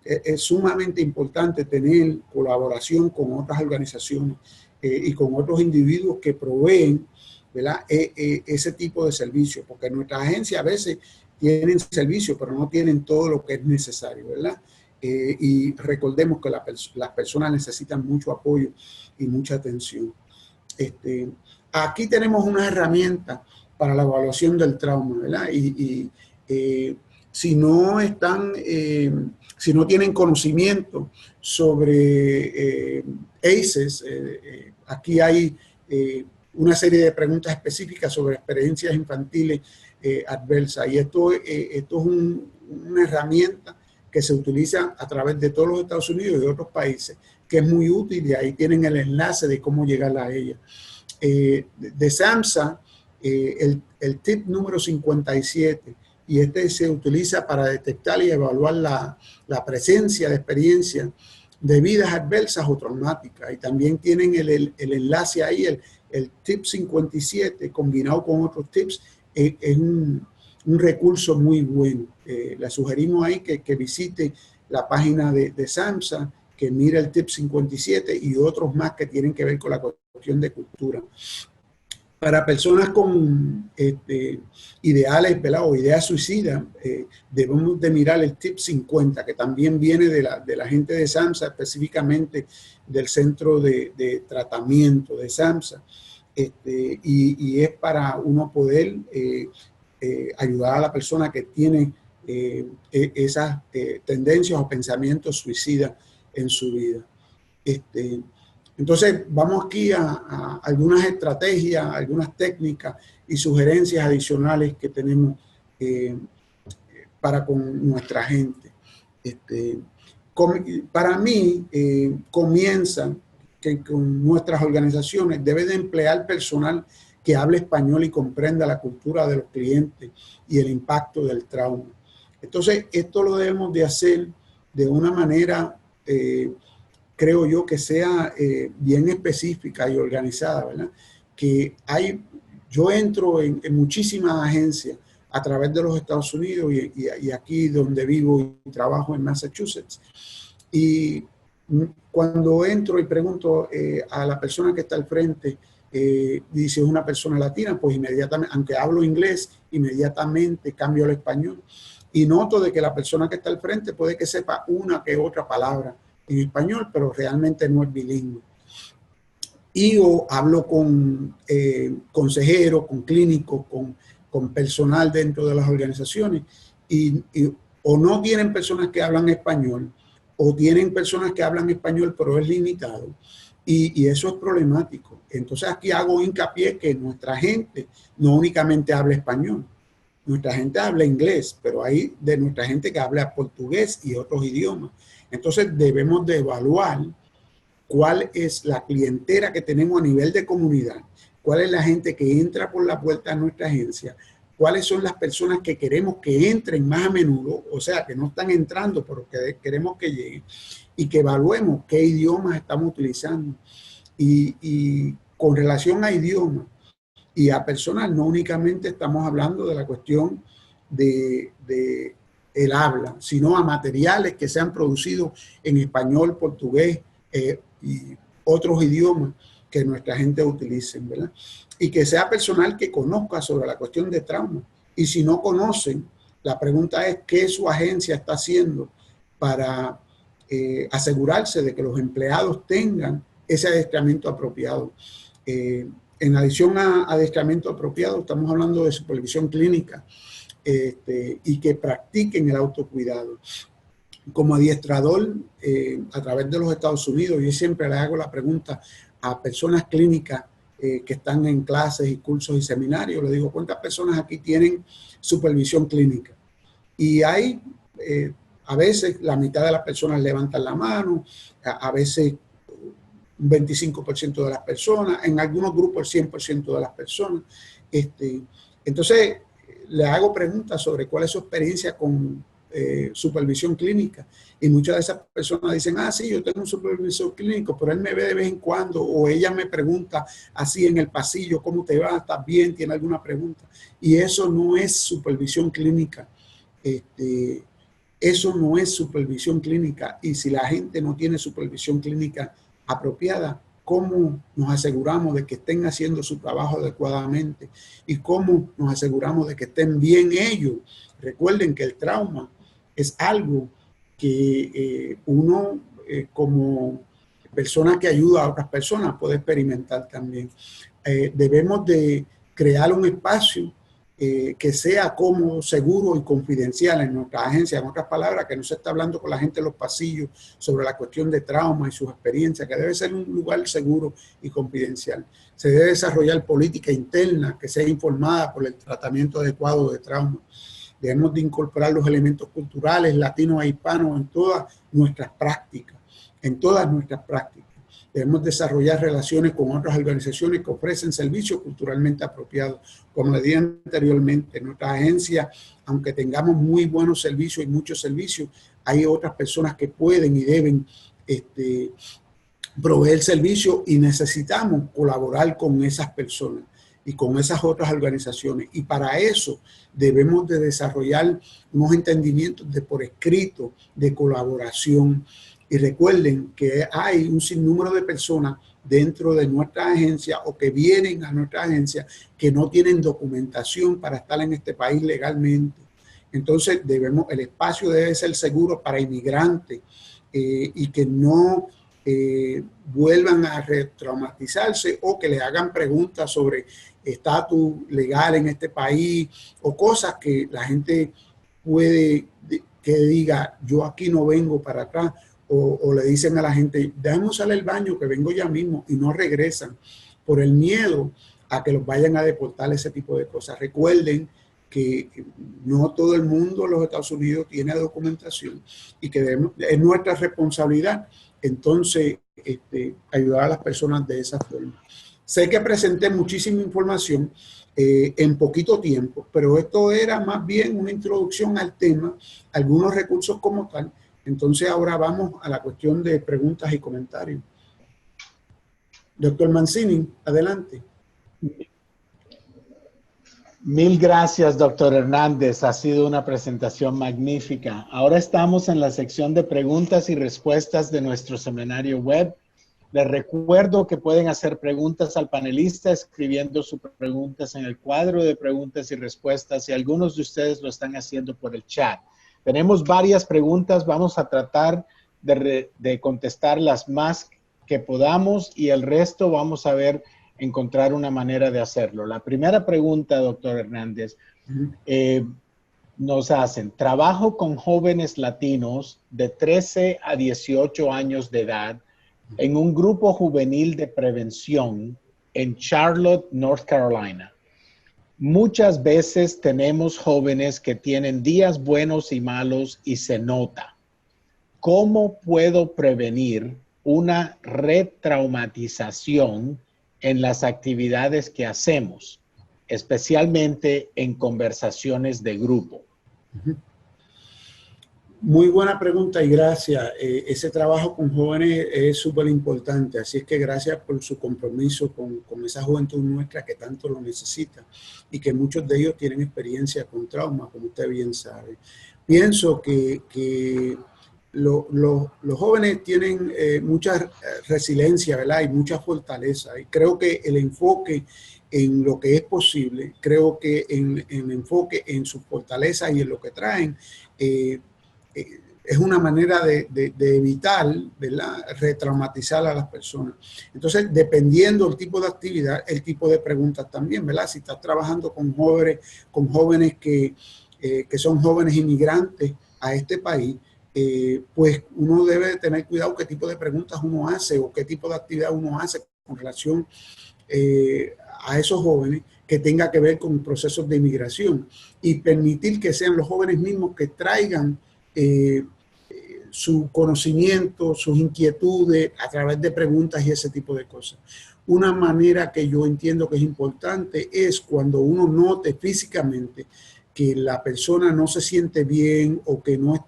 Es sumamente importante tener colaboración con otras organizaciones y con otros individuos que proveen, ¿verdad? Ese tipo de servicios, porque nuestras agencias a veces tienen servicios, pero no tienen todo lo que es necesario, ¿verdad? Y recordemos que las personas necesitan mucho apoyo y mucha atención. Aquí tenemos una herramienta para la evaluación del trauma, ¿verdad? Si no si no tienen conocimiento sobre ACEs, aquí hay una serie de preguntas específicas sobre experiencias infantiles adversas. Y esto es una herramienta que se utiliza a través de todos los Estados Unidos y de otros países, que es muy útil, y ahí tienen el enlace de cómo llegar a ella. De SAMHSA, el tip número 57, y se utiliza para detectar y evaluar la presencia de experiencias de vidas adversas o traumáticas. Y también tienen el enlace ahí, el tip 57, combinado con otros tips, es un recurso muy bueno. Le sugerimos ahí que visite la página de SAMHSA, que mire el tip 57 y otros más que tienen que ver con la cuestión de cultura. Para personas con ideales, ¿verdad? O ideas suicidas, debemos de mirar el tip 50, que también viene de la gente de SAMHSA, específicamente del centro de tratamiento de SAMHSA, y es para uno poder ayudar a la persona que tiene esas tendencias o pensamientos suicidas en su vida. Entonces, vamos aquí a algunas estrategias, algunas técnicas y sugerencias adicionales que tenemos para con nuestra gente. Para mí, comienza que con nuestras organizaciones debe de emplear personal que hable español y comprenda la cultura de los clientes y el impacto del trauma. Entonces, esto lo debemos de hacer de una manera creo yo que sea bien específica y organizada, ¿verdad? Yo entro en muchísimas agencias a través de los Estados Unidos y aquí donde vivo y trabajo en Massachusetts. Y cuando entro y pregunto a la persona que está al frente, dice es una persona latina, pues inmediatamente, aunque hablo inglés, inmediatamente cambio al español. Y noto de que la persona que está al frente puede que sepa una que otra palabra en español, pero realmente no es bilingüe. Y o hablo con consejeros, con clínicos, con personal dentro de las organizaciones, o no tienen personas que hablan español, o tienen personas que hablan español, pero es limitado, Y eso es problemático. Entonces aquí hago hincapié que nuestra gente no únicamente habla español, nuestra gente habla inglés, pero hay de nuestra gente que habla portugués y otros idiomas. Entonces debemos de evaluar cuál es la clientela que tenemos a nivel de comunidad, cuál es la gente que entra por la puerta a nuestra agencia, cuáles son las personas que queremos que entren más a menudo, o sea, que no están entrando, pero que queremos que lleguen, y que evaluemos qué idiomas estamos utilizando. Y con relación a idiomas y a personal, no únicamente estamos hablando de la cuestión de el habla, sino a materiales que sean producidos en español, portugués y otros idiomas que nuestra gente utilice, ¿verdad? Y que sea personal que conozca sobre la cuestión de trauma. Y si no conocen, la pregunta es qué su agencia está haciendo para asegurarse de que los empleados tengan ese adiestramiento apropiado. En adición a adiestramiento apropiado, estamos hablando de supervisión clínica y que practiquen el autocuidado. Como adiestrador, a través de los Estados Unidos, yo siempre le hago la pregunta a personas clínicas que están en clases y cursos y seminarios, le digo, ¿cuántas personas aquí tienen supervisión clínica? Y hay, a veces, la mitad de las personas levantan la mano, a veces un 25% de las personas, en algunos grupos el 100% de las personas. Entonces, le hago preguntas sobre cuál es su experiencia con supervisión clínica. Y muchas de esas personas dicen, ah, sí, yo tengo un supervisor clínico, pero él me ve de vez en cuando, o ella me pregunta así en el pasillo, ¿cómo te va? ¿Estás bien? ¿Tiene alguna pregunta? Y eso no es supervisión clínica. Eso no es supervisión clínica. Y si la gente no tiene supervisión clínica apropiada, ¿cómo nos aseguramos de que estén haciendo su trabajo adecuadamente? ¿Y cómo nos aseguramos de que estén bien ellos? Recuerden que el trauma es algo que uno como persona que ayuda a otras personas puede experimentar también. Debemos de crear un espacio que sea cómodo, seguro y confidencial en nuestra agencia. En otras palabras, que no se está hablando con la gente en los pasillos sobre la cuestión de trauma y sus experiencias, que debe ser un lugar seguro y confidencial. Se debe desarrollar política interna que sea informada por el tratamiento adecuado de trauma. Debemos de incorporar los elementos culturales latinos e hispanos en todas nuestras prácticas, Debemos desarrollar relaciones con otras organizaciones que ofrecen servicios culturalmente apropiados. Como le dije anteriormente, en nuestra agencia, aunque tengamos muy buenos servicios y muchos servicios, hay otras personas que pueden y deben proveer servicios y necesitamos colaborar con esas personas y con esas otras organizaciones. Y para eso debemos de desarrollar unos entendimientos de por escrito, de colaboración. Y recuerden que hay un sinnúmero de personas dentro de nuestra agencia o que vienen a nuestra agencia que no tienen documentación para estar en este país legalmente. Entonces el espacio debe ser seguro para inmigrantes y que no vuelvan a retraumatizarse o que le hagan preguntas sobre estatus legal en este país o cosas que la gente puede que diga, yo aquí no vengo para acá. O le dicen a la gente, déjame usar el baño que vengo ya mismo y no regresan por el miedo a que los vayan a deportar, ese tipo de cosas. Recuerden que no todo el mundo en los Estados Unidos tiene documentación y que es nuestra responsabilidad entonces ayudar a las personas de esa forma. Sé que presenté muchísima información en poquito tiempo, pero esto era más bien una introducción al tema, algunos recursos como tal. Entonces ahora vamos a la cuestión de preguntas y comentarios. Doctor Mancini, adelante. Mil gracias, doctor Hernández. Ha sido una presentación magnífica. Ahora estamos en la sección de preguntas y respuestas de nuestro seminario web. Les recuerdo que pueden hacer preguntas al panelista escribiendo sus preguntas en el cuadro de preguntas y respuestas y algunos de ustedes lo están haciendo por el chat. Tenemos varias preguntas, vamos a tratar de contestar las más que podamos y el resto vamos a ver, encontrar una manera de hacerlo. La primera pregunta, doctor Hernández, nos hacen, trabajo con jóvenes latinos de 13 a 18 años de edad en un grupo juvenil de prevención en Charlotte, North Carolina. Muchas veces tenemos jóvenes que tienen días buenos y malos y se nota. ¿Cómo puedo prevenir una retraumatización en las actividades que hacemos, especialmente en conversaciones de grupo? Muy buena pregunta y gracias. Ese trabajo con jóvenes es súper importante, así es que gracias por su compromiso con esa juventud nuestra que tanto lo necesita y que muchos de ellos tienen experiencia con trauma, como usted bien sabe. Pienso que los jóvenes tienen mucha resiliencia, ¿verdad? Y mucha fortaleza. Y creo que el enfoque en lo que es posible, creo que en el enfoque en sus fortalezas y en lo que traen, es una manera de evitar, ¿verdad?, retraumatizar a las personas. Entonces, dependiendo del tipo de actividad, el tipo de preguntas también, ¿verdad? Si estás trabajando con jóvenes que son jóvenes inmigrantes a este país, pues uno debe tener cuidado qué tipo de preguntas uno hace o qué tipo de actividad uno hace con relación a esos jóvenes que tenga que ver con procesos de inmigración y permitir que sean los jóvenes mismos que traigan su conocimiento, sus inquietudes a través de preguntas y ese tipo de cosas. Una manera que yo entiendo que es importante es cuando uno note físicamente que la persona no se siente bien o que no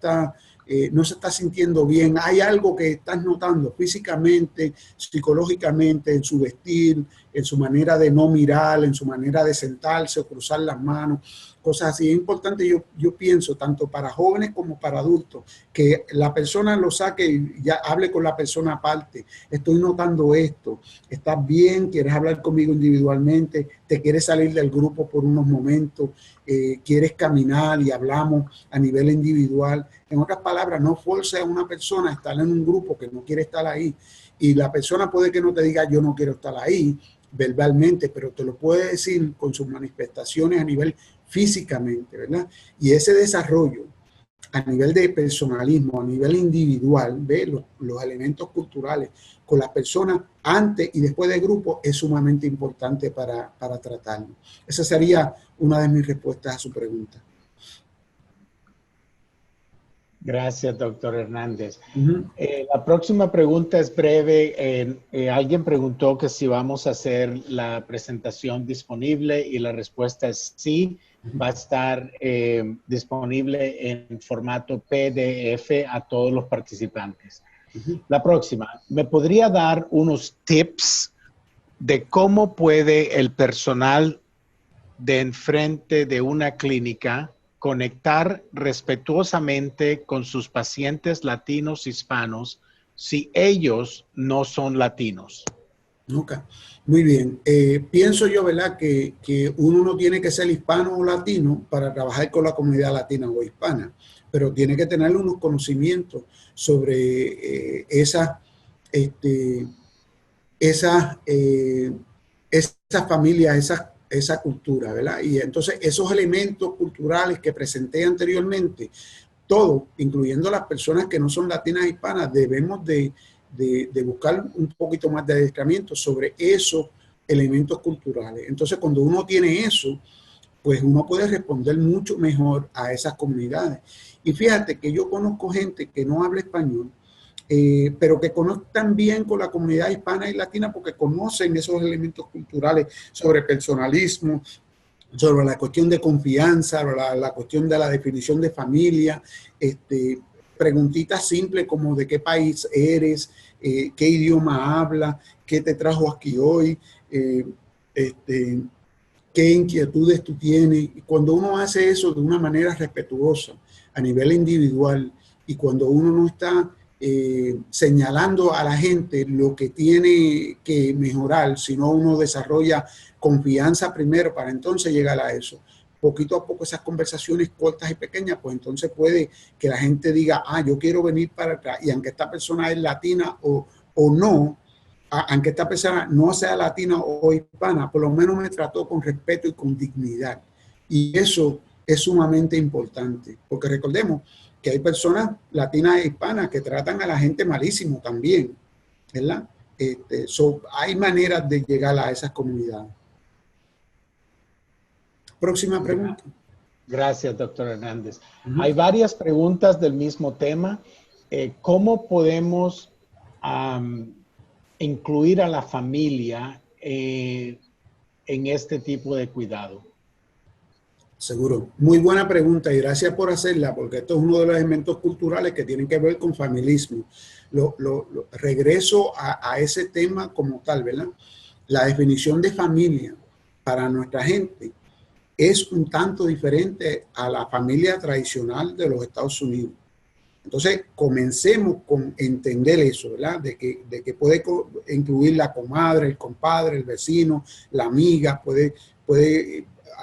se está sintiendo bien. Hay algo que estás notando físicamente, psicológicamente, en su vestir, en su manera de no mirar, en su manera de sentarse o cruzar las manos, cosas así. Es importante, yo pienso, tanto para jóvenes como para adultos, que la persona lo saque y ya hable con la persona aparte. Estoy notando esto, ¿estás bien? ¿Quieres hablar conmigo individualmente? ¿Te quieres salir del grupo por unos momentos? ¿Quieres caminar y hablamos a nivel individual? En otras palabras, no force a una persona a estar en un grupo que no quiere estar ahí. Y la persona puede que no te diga yo no quiero estar ahí verbalmente, pero te lo puede decir con sus manifestaciones a nivel físicamente, ¿verdad? Y ese desarrollo a nivel de personalismo, a nivel individual, ¿ve? Los elementos culturales con las personas antes y después del grupo es sumamente importante para tratarlo. Esa sería una de mis respuestas a su pregunta. Gracias, doctor Hernández. La próxima pregunta es breve. Alguien preguntó que si vamos a hacer la presentación disponible y la respuesta es sí. Va a estar disponible en formato PDF a todos los participantes. La próxima, ¿me podría dar unos tips de cómo puede el personal de enfrente de una clínica conectar respetuosamente con sus pacientes latinos hispanos si ellos no son latinos? Ok, muy bien. Pienso yo, ¿verdad?, que uno no tiene que ser hispano o latino para trabajar con la comunidad latina o hispana, pero tiene que tener unos conocimientos sobre esas familias, esa cultura, ¿verdad? Y entonces esos elementos culturales que presenté anteriormente, todo, incluyendo las personas que no son latinas hispanas, debemos de buscar un poquito más de adiestramiento sobre esos elementos culturales. Entonces, cuando uno tiene eso, pues uno puede responder mucho mejor a esas comunidades. Y fíjate que yo conozco gente que no habla español, pero que conectan bien con la comunidad hispana y latina porque conocen esos elementos culturales sobre personalismo, sobre la cuestión de confianza, la cuestión de la definición de familia, preguntitas simples como de qué país eres, qué idioma hablas, qué te trajo aquí hoy, qué inquietudes tú tienes. Y cuando uno hace eso de una manera respetuosa a nivel individual y cuando uno no está señalando a la gente lo que tiene que mejorar, sino uno desarrolla confianza primero para entonces llegar a eso. Poquito a poco esas conversaciones cortas y pequeñas, pues entonces puede que la gente diga, yo quiero venir para acá. Y aunque esta persona es latina o no, aunque esta persona no sea latina o hispana, por lo menos me trató con respeto y con dignidad. Y eso es sumamente importante, porque recordemos que hay personas latinas e hispanas que tratan a la gente malísimo también. ¿verdad? Hay maneras de llegar a esas comunidades. Próxima pregunta. Gracias, doctor Hernández. Hay varias preguntas del mismo tema. ¿Cómo podemos incluir a la familia en este tipo de cuidado? Seguro. Muy buena pregunta y gracias por hacerla, porque esto es uno de los elementos culturales que tienen que ver con familismo. Regreso a ese tema como tal, ¿verdad? La definición de familia para nuestra gente es un tanto diferente a la familia tradicional de los Estados Unidos. Entonces, comencemos con entender eso, ¿verdad? De que puede incluir la comadre, el compadre, el vecino, la amiga, puede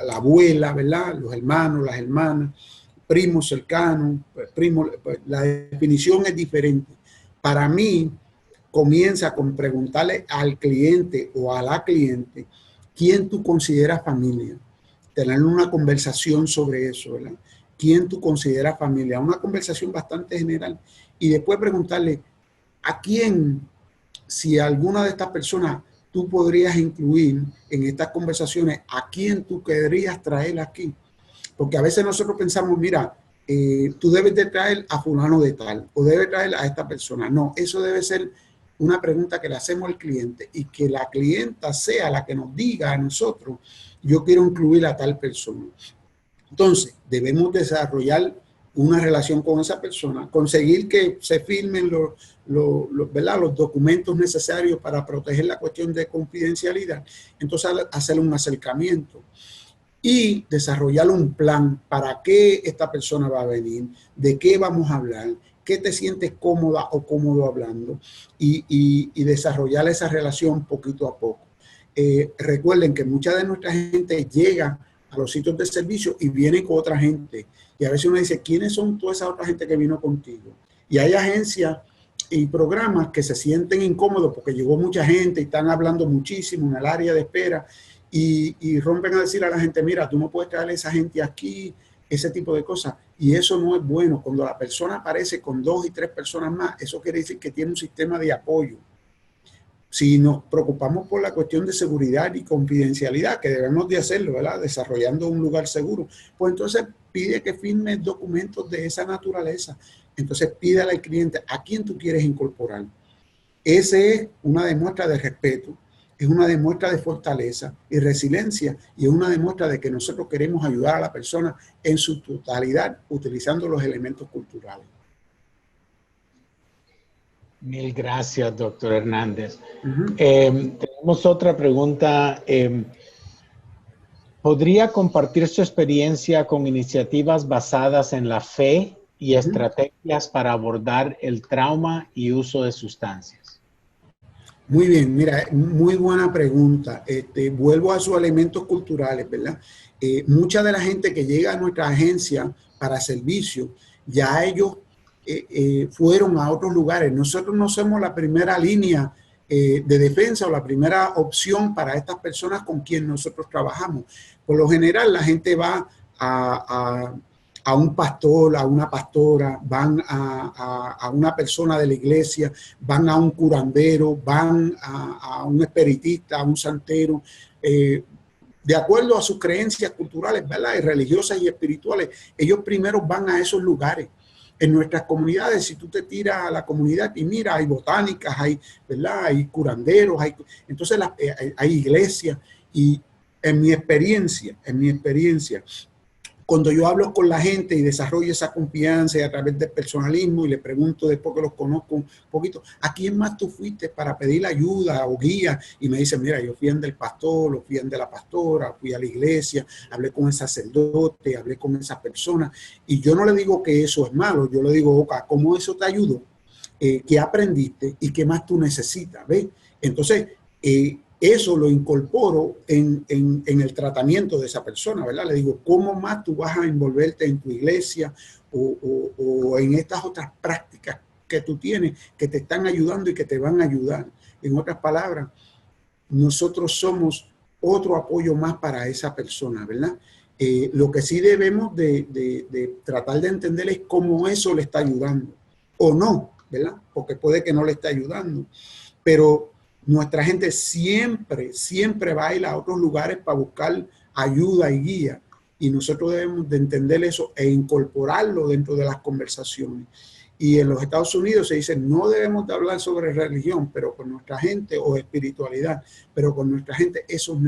la abuela, ¿verdad? Los hermanos, las hermanas, primos cercanos, primos, la definición es diferente. Para mí, comienza con preguntarle al cliente o a la cliente quién tú consideras familia. Tener una conversación sobre eso, ¿verdad? ¿Quién tú consideras familia? Una conversación bastante general. Y después preguntarle a quién, si alguna de estas personas tú podrías incluir en estas conversaciones, a quién tú querrías traer aquí. Porque a veces nosotros pensamos, mira, tú debes de traer a fulano de tal, o debes traer a esta persona. No, eso debe ser una pregunta que le hacemos al cliente y que la clienta sea la que nos diga a nosotros, yo quiero incluir a tal persona. Entonces, debemos desarrollar una relación con esa persona, conseguir que se firmen los documentos necesarios para proteger la cuestión de confidencialidad. Entonces, hacer un acercamiento y desarrollar un plan para qué esta persona va a venir, de qué vamos a hablar, qué te sientes cómoda o cómodo hablando y desarrollar esa relación poquito a poco. Recuerden que mucha de nuestra gente llega a los sitios de servicio y viene con otra gente. Y a veces uno dice, ¿quiénes son toda esa otra gente que vino contigo? Y hay agencias y programas que se sienten incómodos porque llegó mucha gente y están hablando muchísimo en el área de espera y rompen a decir a la gente, mira, tú no puedes traer a esa gente aquí, ese tipo de cosas. Y eso no es bueno. Cuando la persona aparece con 2 y 3 personas más, eso quiere decir que tiene un sistema de apoyo. Si nos preocupamos por la cuestión de seguridad y confidencialidad, que debemos de hacerlo, ¿verdad? Desarrollando un lugar seguro, pues entonces pide que firme documentos de esa naturaleza. Entonces pídale al cliente a quién tú quieres incorporar. Esa es una demuestra de respeto, es una demuestra de fortaleza y resiliencia y es una demuestra de que nosotros queremos ayudar a la persona en su totalidad utilizando los elementos culturales. Mil gracias, doctor Hernández. Tenemos otra pregunta. ¿Podría compartir su experiencia con iniciativas basadas en la fe y estrategias para abordar el trauma y uso de sustancias? Muy bien, mira, muy buena pregunta. Vuelvo a sus elementos culturales, ¿verdad? Mucha de la gente que llega a nuestra agencia para servicio, ya ellos fueron a otros lugares. Nosotros no somos la primera línea de defensa o la primera opción para estas personas con quien nosotros trabajamos. Por lo general, la gente va a un pastor, a una pastora, van a una persona de la iglesia, van a un curandero, van a un espiritista, a un santero, de acuerdo a sus creencias culturales, ¿verdad? Y religiosas y espirituales. Ellos primero van a esos lugares. En nuestras comunidades, si tú te tiras a la comunidad y mira, hay botánicas, hay, ¿verdad? Hay curanderos, entonces hay iglesias y en mi experiencia, cuando yo hablo con la gente y desarrollo esa confianza y a través del personalismo y le pregunto después que los conozco un poquito, ¿a quién más tú fuiste para pedir ayuda o guía? Y me dicen, mira, yo fui en del pastor, o fui en de la pastora, fui a la iglesia, hablé con el sacerdote, hablé con esa persona. Y yo no le digo que eso es malo, yo le digo, Oka, ¿cómo eso te ayudó? ¿Qué aprendiste? ¿Y qué más tú necesitas? ¿Ves? Entonces, eso lo incorporo en el tratamiento de esa persona, ¿verdad? Le digo, ¿cómo más tú vas a envolverte en tu iglesia o en estas otras prácticas que tú tienes que te están ayudando y que te van a ayudar? En otras palabras, nosotros somos otro apoyo más para esa persona, ¿verdad? Lo que sí debemos de tratar de entender es cómo eso le está ayudando o no, ¿verdad? Porque puede que no le esté ayudando. pero nuestra gente siempre va a ir a otros lugares para buscar ayuda y guía. Y nosotros debemos de entender eso e incorporarlo dentro de las conversaciones. Y en los Estados Unidos se dice, no debemos de hablar sobre religión, pero con nuestra gente, o espiritualidad, pero con nuestra gente eso es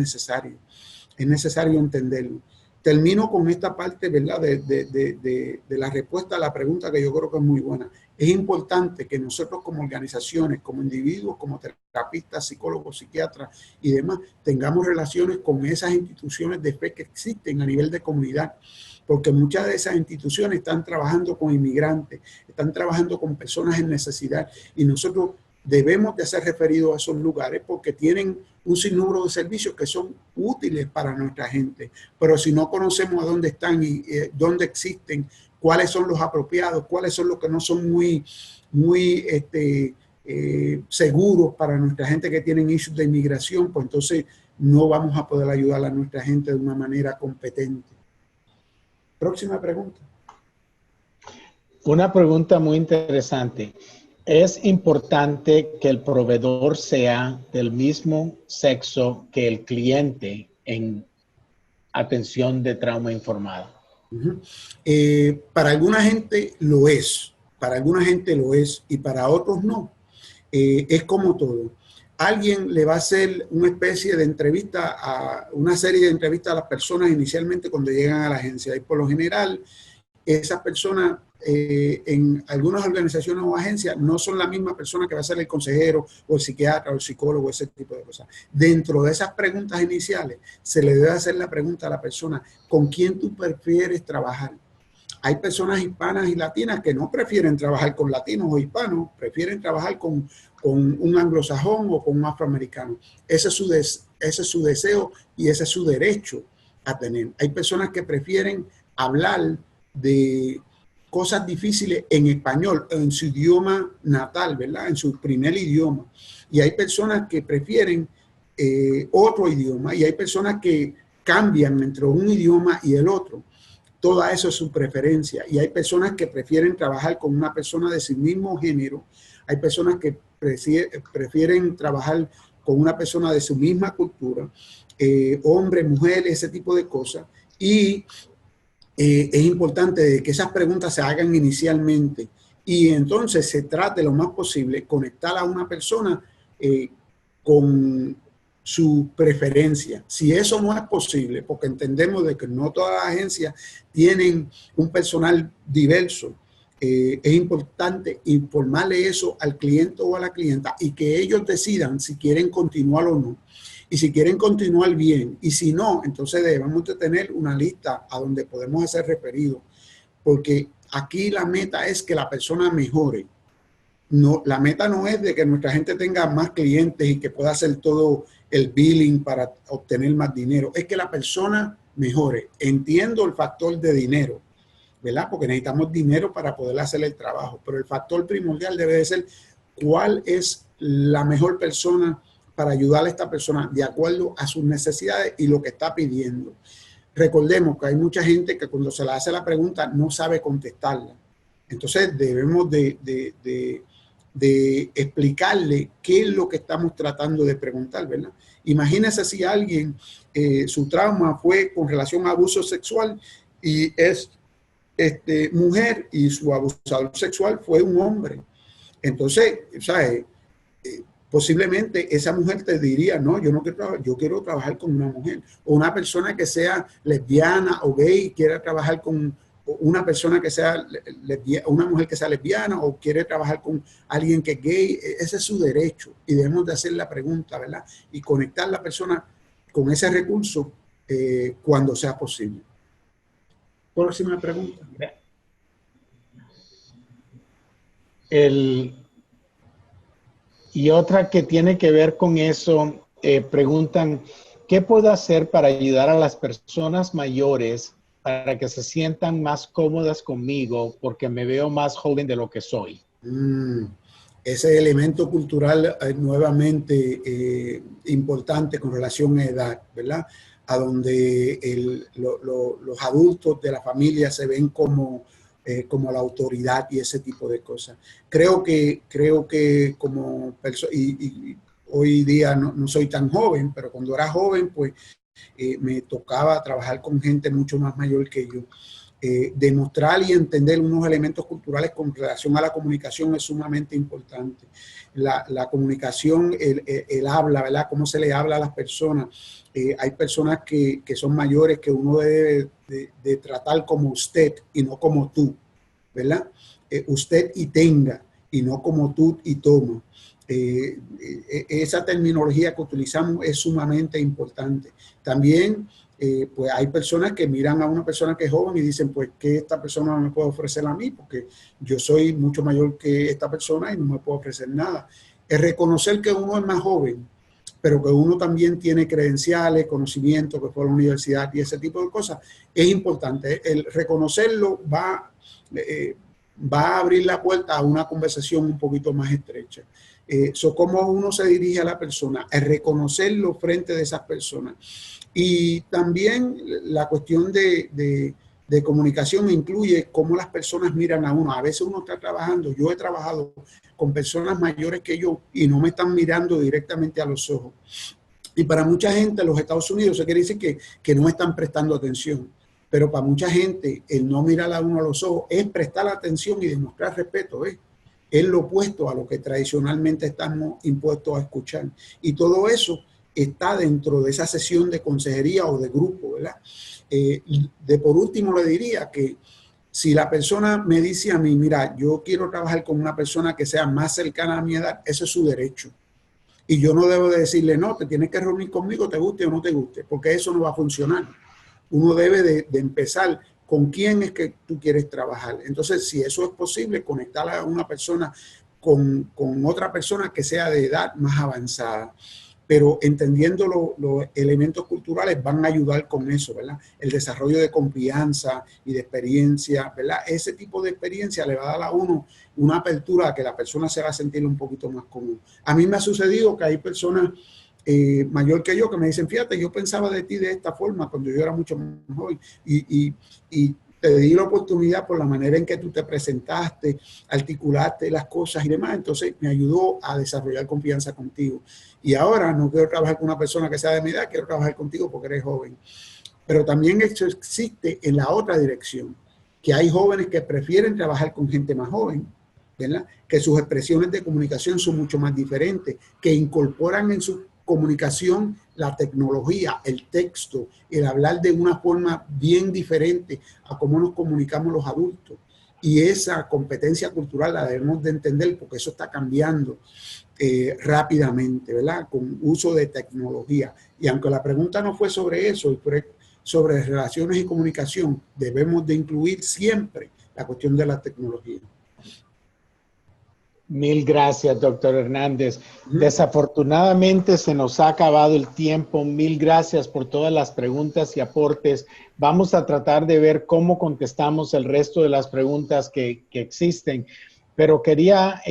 necesario entenderlo. Termino con esta parte, ¿verdad?, de la respuesta a la pregunta que yo creo que es muy buena. Es importante que nosotros como organizaciones, como individuos, como terapistas, psicólogos, psiquiatras y demás, tengamos relaciones con esas instituciones de fe que existen a nivel de comunidad, porque muchas de esas instituciones están trabajando con inmigrantes, están trabajando con personas en necesidad, y nosotros debemos de ser referidos a esos lugares porque tienen un sinnúmero de servicios que son útiles para nuestra gente. Pero si no conocemos a dónde están y dónde existen, cuáles son los apropiados, cuáles son los que no son muy seguros para nuestra gente que tienen issues de inmigración, pues entonces no vamos a poder ayudar a nuestra gente de una manera competente. Próxima pregunta. Una pregunta muy interesante. ¿Es importante que el proveedor sea del mismo sexo que el cliente en atención de trauma informada? Para alguna gente lo es, y para otros no. Es como todo. Alguien le va a hacer una especie de entrevista, una serie de entrevistas a las personas inicialmente cuando llegan a la agencia, y por lo general esas personas en algunas organizaciones o agencias no son la misma persona que va a ser el consejero o el psiquiatra o el psicólogo, ese tipo de cosas. Dentro de esas preguntas iniciales se le debe hacer la pregunta a la persona: ¿con quién tú prefieres trabajar? Hay personas hispanas y latinas que no prefieren trabajar con latinos o hispanos, prefieren trabajar con un anglosajón o con un afroamericano. Ese es su deseo y ese es su derecho a tener. Hay personas que prefieren hablar de cosas difíciles en español, en su idioma natal, ¿verdad?, en su primer idioma. Y hay personas que prefieren otro idioma, y hay personas que cambian entre un idioma y el otro. Todo eso es su preferencia. Y hay personas que prefieren trabajar con una persona de su mismo género. Hay personas que prefieren trabajar con una persona de su misma cultura, hombre, mujer, ese tipo de cosas. Y es importante que esas preguntas se hagan inicialmente y entonces se trate lo más posible conectar a una persona con su preferencia. Si eso no es posible, porque entendemos de que no todas las agencias tienen un personal diverso, es importante informarle eso al cliente o a la clienta y que ellos decidan si quieren continuar o no. Y si quieren continuar, bien. Y si no, entonces debemos de tener una lista a donde podemos ser referidos. Porque aquí la meta es que la persona mejore. No, la meta no es de que nuestra gente tenga más clientes y que pueda hacer todo el billing para obtener más dinero. Es que la persona mejore. Entiendo el factor de dinero, ¿verdad? Porque necesitamos dinero para poder hacer el trabajo. Pero el factor primordial debe de ser cuál es la mejor persona para ayudar a esta persona de acuerdo a sus necesidades y lo que está pidiendo. Recordemos que hay mucha gente que cuando se le hace la pregunta no sabe contestarla. Entonces debemos de explicarle qué es lo que estamos tratando de preguntar, ¿verdad? Imagínense si alguien, su trauma fue con relación a abuso sexual y es mujer y su abusador sexual fue un hombre. Entonces, ¿sabes? Posiblemente esa mujer te diría, no, yo no quiero trabajar, yo quiero trabajar con una mujer. O una persona que sea lesbiana o gay quiere trabajar con una persona que sea lesbiana, una mujer que sea lesbiana o quiere trabajar con alguien que es gay. Ese es su derecho y debemos de hacer la pregunta, ¿verdad? Y conectar a la persona con ese recurso cuando sea posible. Próxima pregunta. Y otra que tiene que ver con eso, preguntan, ¿qué puedo hacer para ayudar a las personas mayores para que se sientan más cómodas conmigo porque me veo más joven de lo que soy? Ese elemento cultural nuevamente importante con relación a edad, ¿verdad? A donde los adultos de la familia se ven como como la autoridad y ese tipo de cosas. Creo que como persona, y hoy día no soy tan joven, pero cuando era joven, pues me tocaba trabajar con gente mucho más mayor que yo. Demostrar y entender unos elementos culturales con relación a la comunicación es sumamente importante. La comunicación, el habla, ¿verdad? Cómo se le habla a las personas. Hay personas que son mayores que uno debe de tratar como usted y no como tú, ¿verdad? Usted y tenga, y no como tú y toma. Esa terminología que utilizamos es sumamente importante. También pues hay personas que miran a una persona que es joven y dicen, pues, ¿qué esta persona me puede ofrecer a mí? Porque yo soy mucho mayor que esta persona y no me puedo ofrecer nada. Es reconocer que uno es más joven, pero que uno también tiene credenciales, conocimientos, que fue a la universidad y ese tipo de cosas, es importante. El reconocerlo va a abrir la puerta a una conversación un poquito más estrecha. ¿Cómo uno se dirige a la persona? El reconocerlo frente de esas personas. Y también la cuestión de comunicación incluye cómo las personas miran a uno. A veces uno está trabajando, yo he trabajado con personas mayores que yo y no me están mirando directamente a los ojos. Y para mucha gente en los Estados Unidos se quiere decir que no me están prestando atención. Pero para mucha gente el no mirar a uno a los ojos es prestar atención y demostrar respeto. Es lo opuesto a lo que tradicionalmente estamos impuestos a escuchar. Y todo eso está dentro de esa sesión de consejería o de grupo, ¿verdad? Por último le diría que si la persona me dice a mí, mira, yo quiero trabajar con una persona que sea más cercana a mi edad, ese es su derecho. Y yo no debo de decirle, no, te tienes que reunir conmigo, te guste o no te guste, porque eso no va a funcionar. Uno debe de empezar con quién es que tú quieres trabajar. Entonces, si eso es posible, conectar a una persona con otra persona que sea de edad más avanzada. Pero entendiendo los elementos culturales van a ayudar con eso, ¿verdad? El desarrollo de confianza y de experiencia, ¿verdad? Ese tipo de experiencia le va a dar a uno una apertura a que la persona se va a sentir un poquito más cómoda. A mí me ha sucedido que hay personas mayor que yo que me dicen, fíjate, yo pensaba de ti de esta forma cuando yo era mucho más joven y te di la oportunidad por la manera en que tú te presentaste, articulaste las cosas y demás, entonces me ayudó a desarrollar confianza contigo. Y ahora no quiero trabajar con una persona que sea de mi edad, quiero trabajar contigo porque eres joven. Pero también eso existe en la otra dirección, que hay jóvenes que prefieren trabajar con gente más joven, ¿verdad? Que sus expresiones de comunicación son mucho más diferentes, que incorporan en su comunicación la tecnología, el texto, el hablar de una forma bien diferente a cómo nos comunicamos los adultos. Y esa competencia cultural la debemos de entender porque eso está cambiando rápidamente, ¿verdad? Con uso de tecnología. Y aunque la pregunta no fue sobre eso, sobre relaciones y comunicación, debemos de incluir siempre la cuestión de la tecnología. Mil gracias, doctor Hernández. Desafortunadamente se nos ha acabado el tiempo. Mil gracias por todas las preguntas y aportes. Vamos a tratar de ver cómo contestamos el resto de las preguntas que existen. Pero quería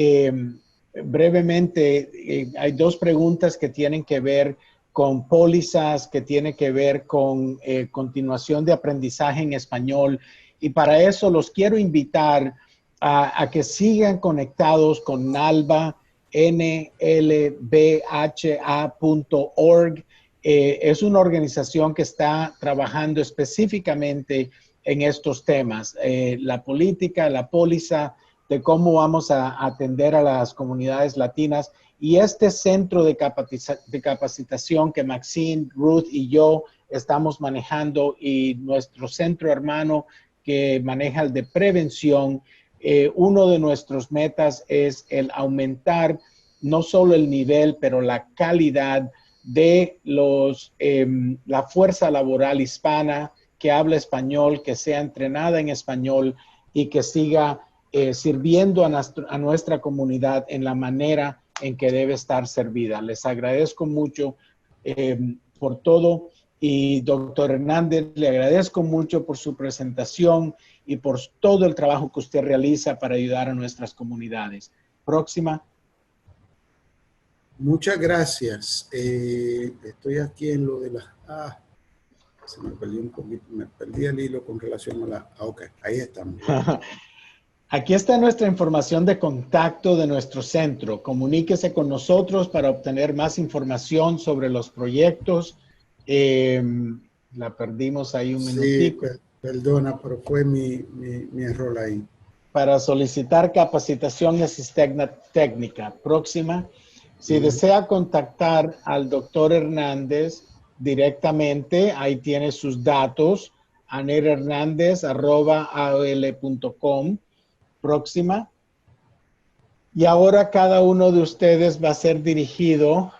brevemente, hay dos preguntas que tienen que ver con pólizas, que tienen que ver con continuación de aprendizaje en español. Y para eso los quiero invitar a que sigan conectados con NALBA, nlbha.org. Es una organización que está trabajando específicamente en estos temas, la política, la póliza, de cómo vamos a atender a las comunidades latinas. Y este centro de capacitación que Maxine, Ruth y yo estamos manejando y nuestro centro hermano que maneja el de prevención, uno de nuestros metas es el aumentar no solo el nivel, pero la calidad de la fuerza laboral hispana que habla español, que sea entrenada en español y que siga sirviendo a nuestra comunidad en la manera en que debe estar servida. Les agradezco mucho por todo. Y doctor Hernández, le agradezco mucho por su presentación y por todo el trabajo que usted realiza para ayudar a nuestras comunidades. Próxima. Muchas gracias. Estoy aquí en lo de las... Se me perdió un poquito, me perdí el hilo con relación a la... ok, ahí estamos. Aquí está nuestra información de contacto de nuestro centro. Comuníquese con nosotros para obtener más información sobre los proyectos. La perdimos ahí un Sí, minutico. perdona, pero fue mi error ahí. Para solicitar capacitación y asistencia técnica. Próxima. Si desea contactar al doctor Hernández directamente, ahí tiene sus datos, anerhernandez@aol.com. Próxima. Y ahora cada uno de ustedes va a ser dirigido.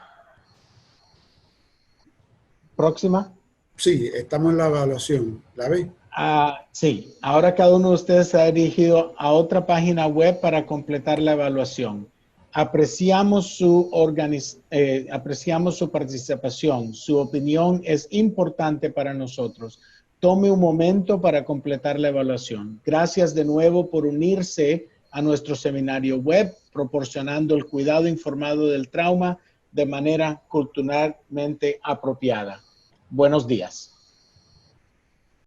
Próxima. Sí, estamos en la evaluación. ¿La ves? Sí, ahora cada uno de ustedes se ha dirigido a otra página web para completar la evaluación. Apreciamos apreciamos su participación. Su opinión es importante para nosotros. Tome un momento para completar la evaluación. Gracias de nuevo por unirse a nuestro seminario web, proporcionando el cuidado informado del trauma de manera culturalmente apropiada. Buenos días.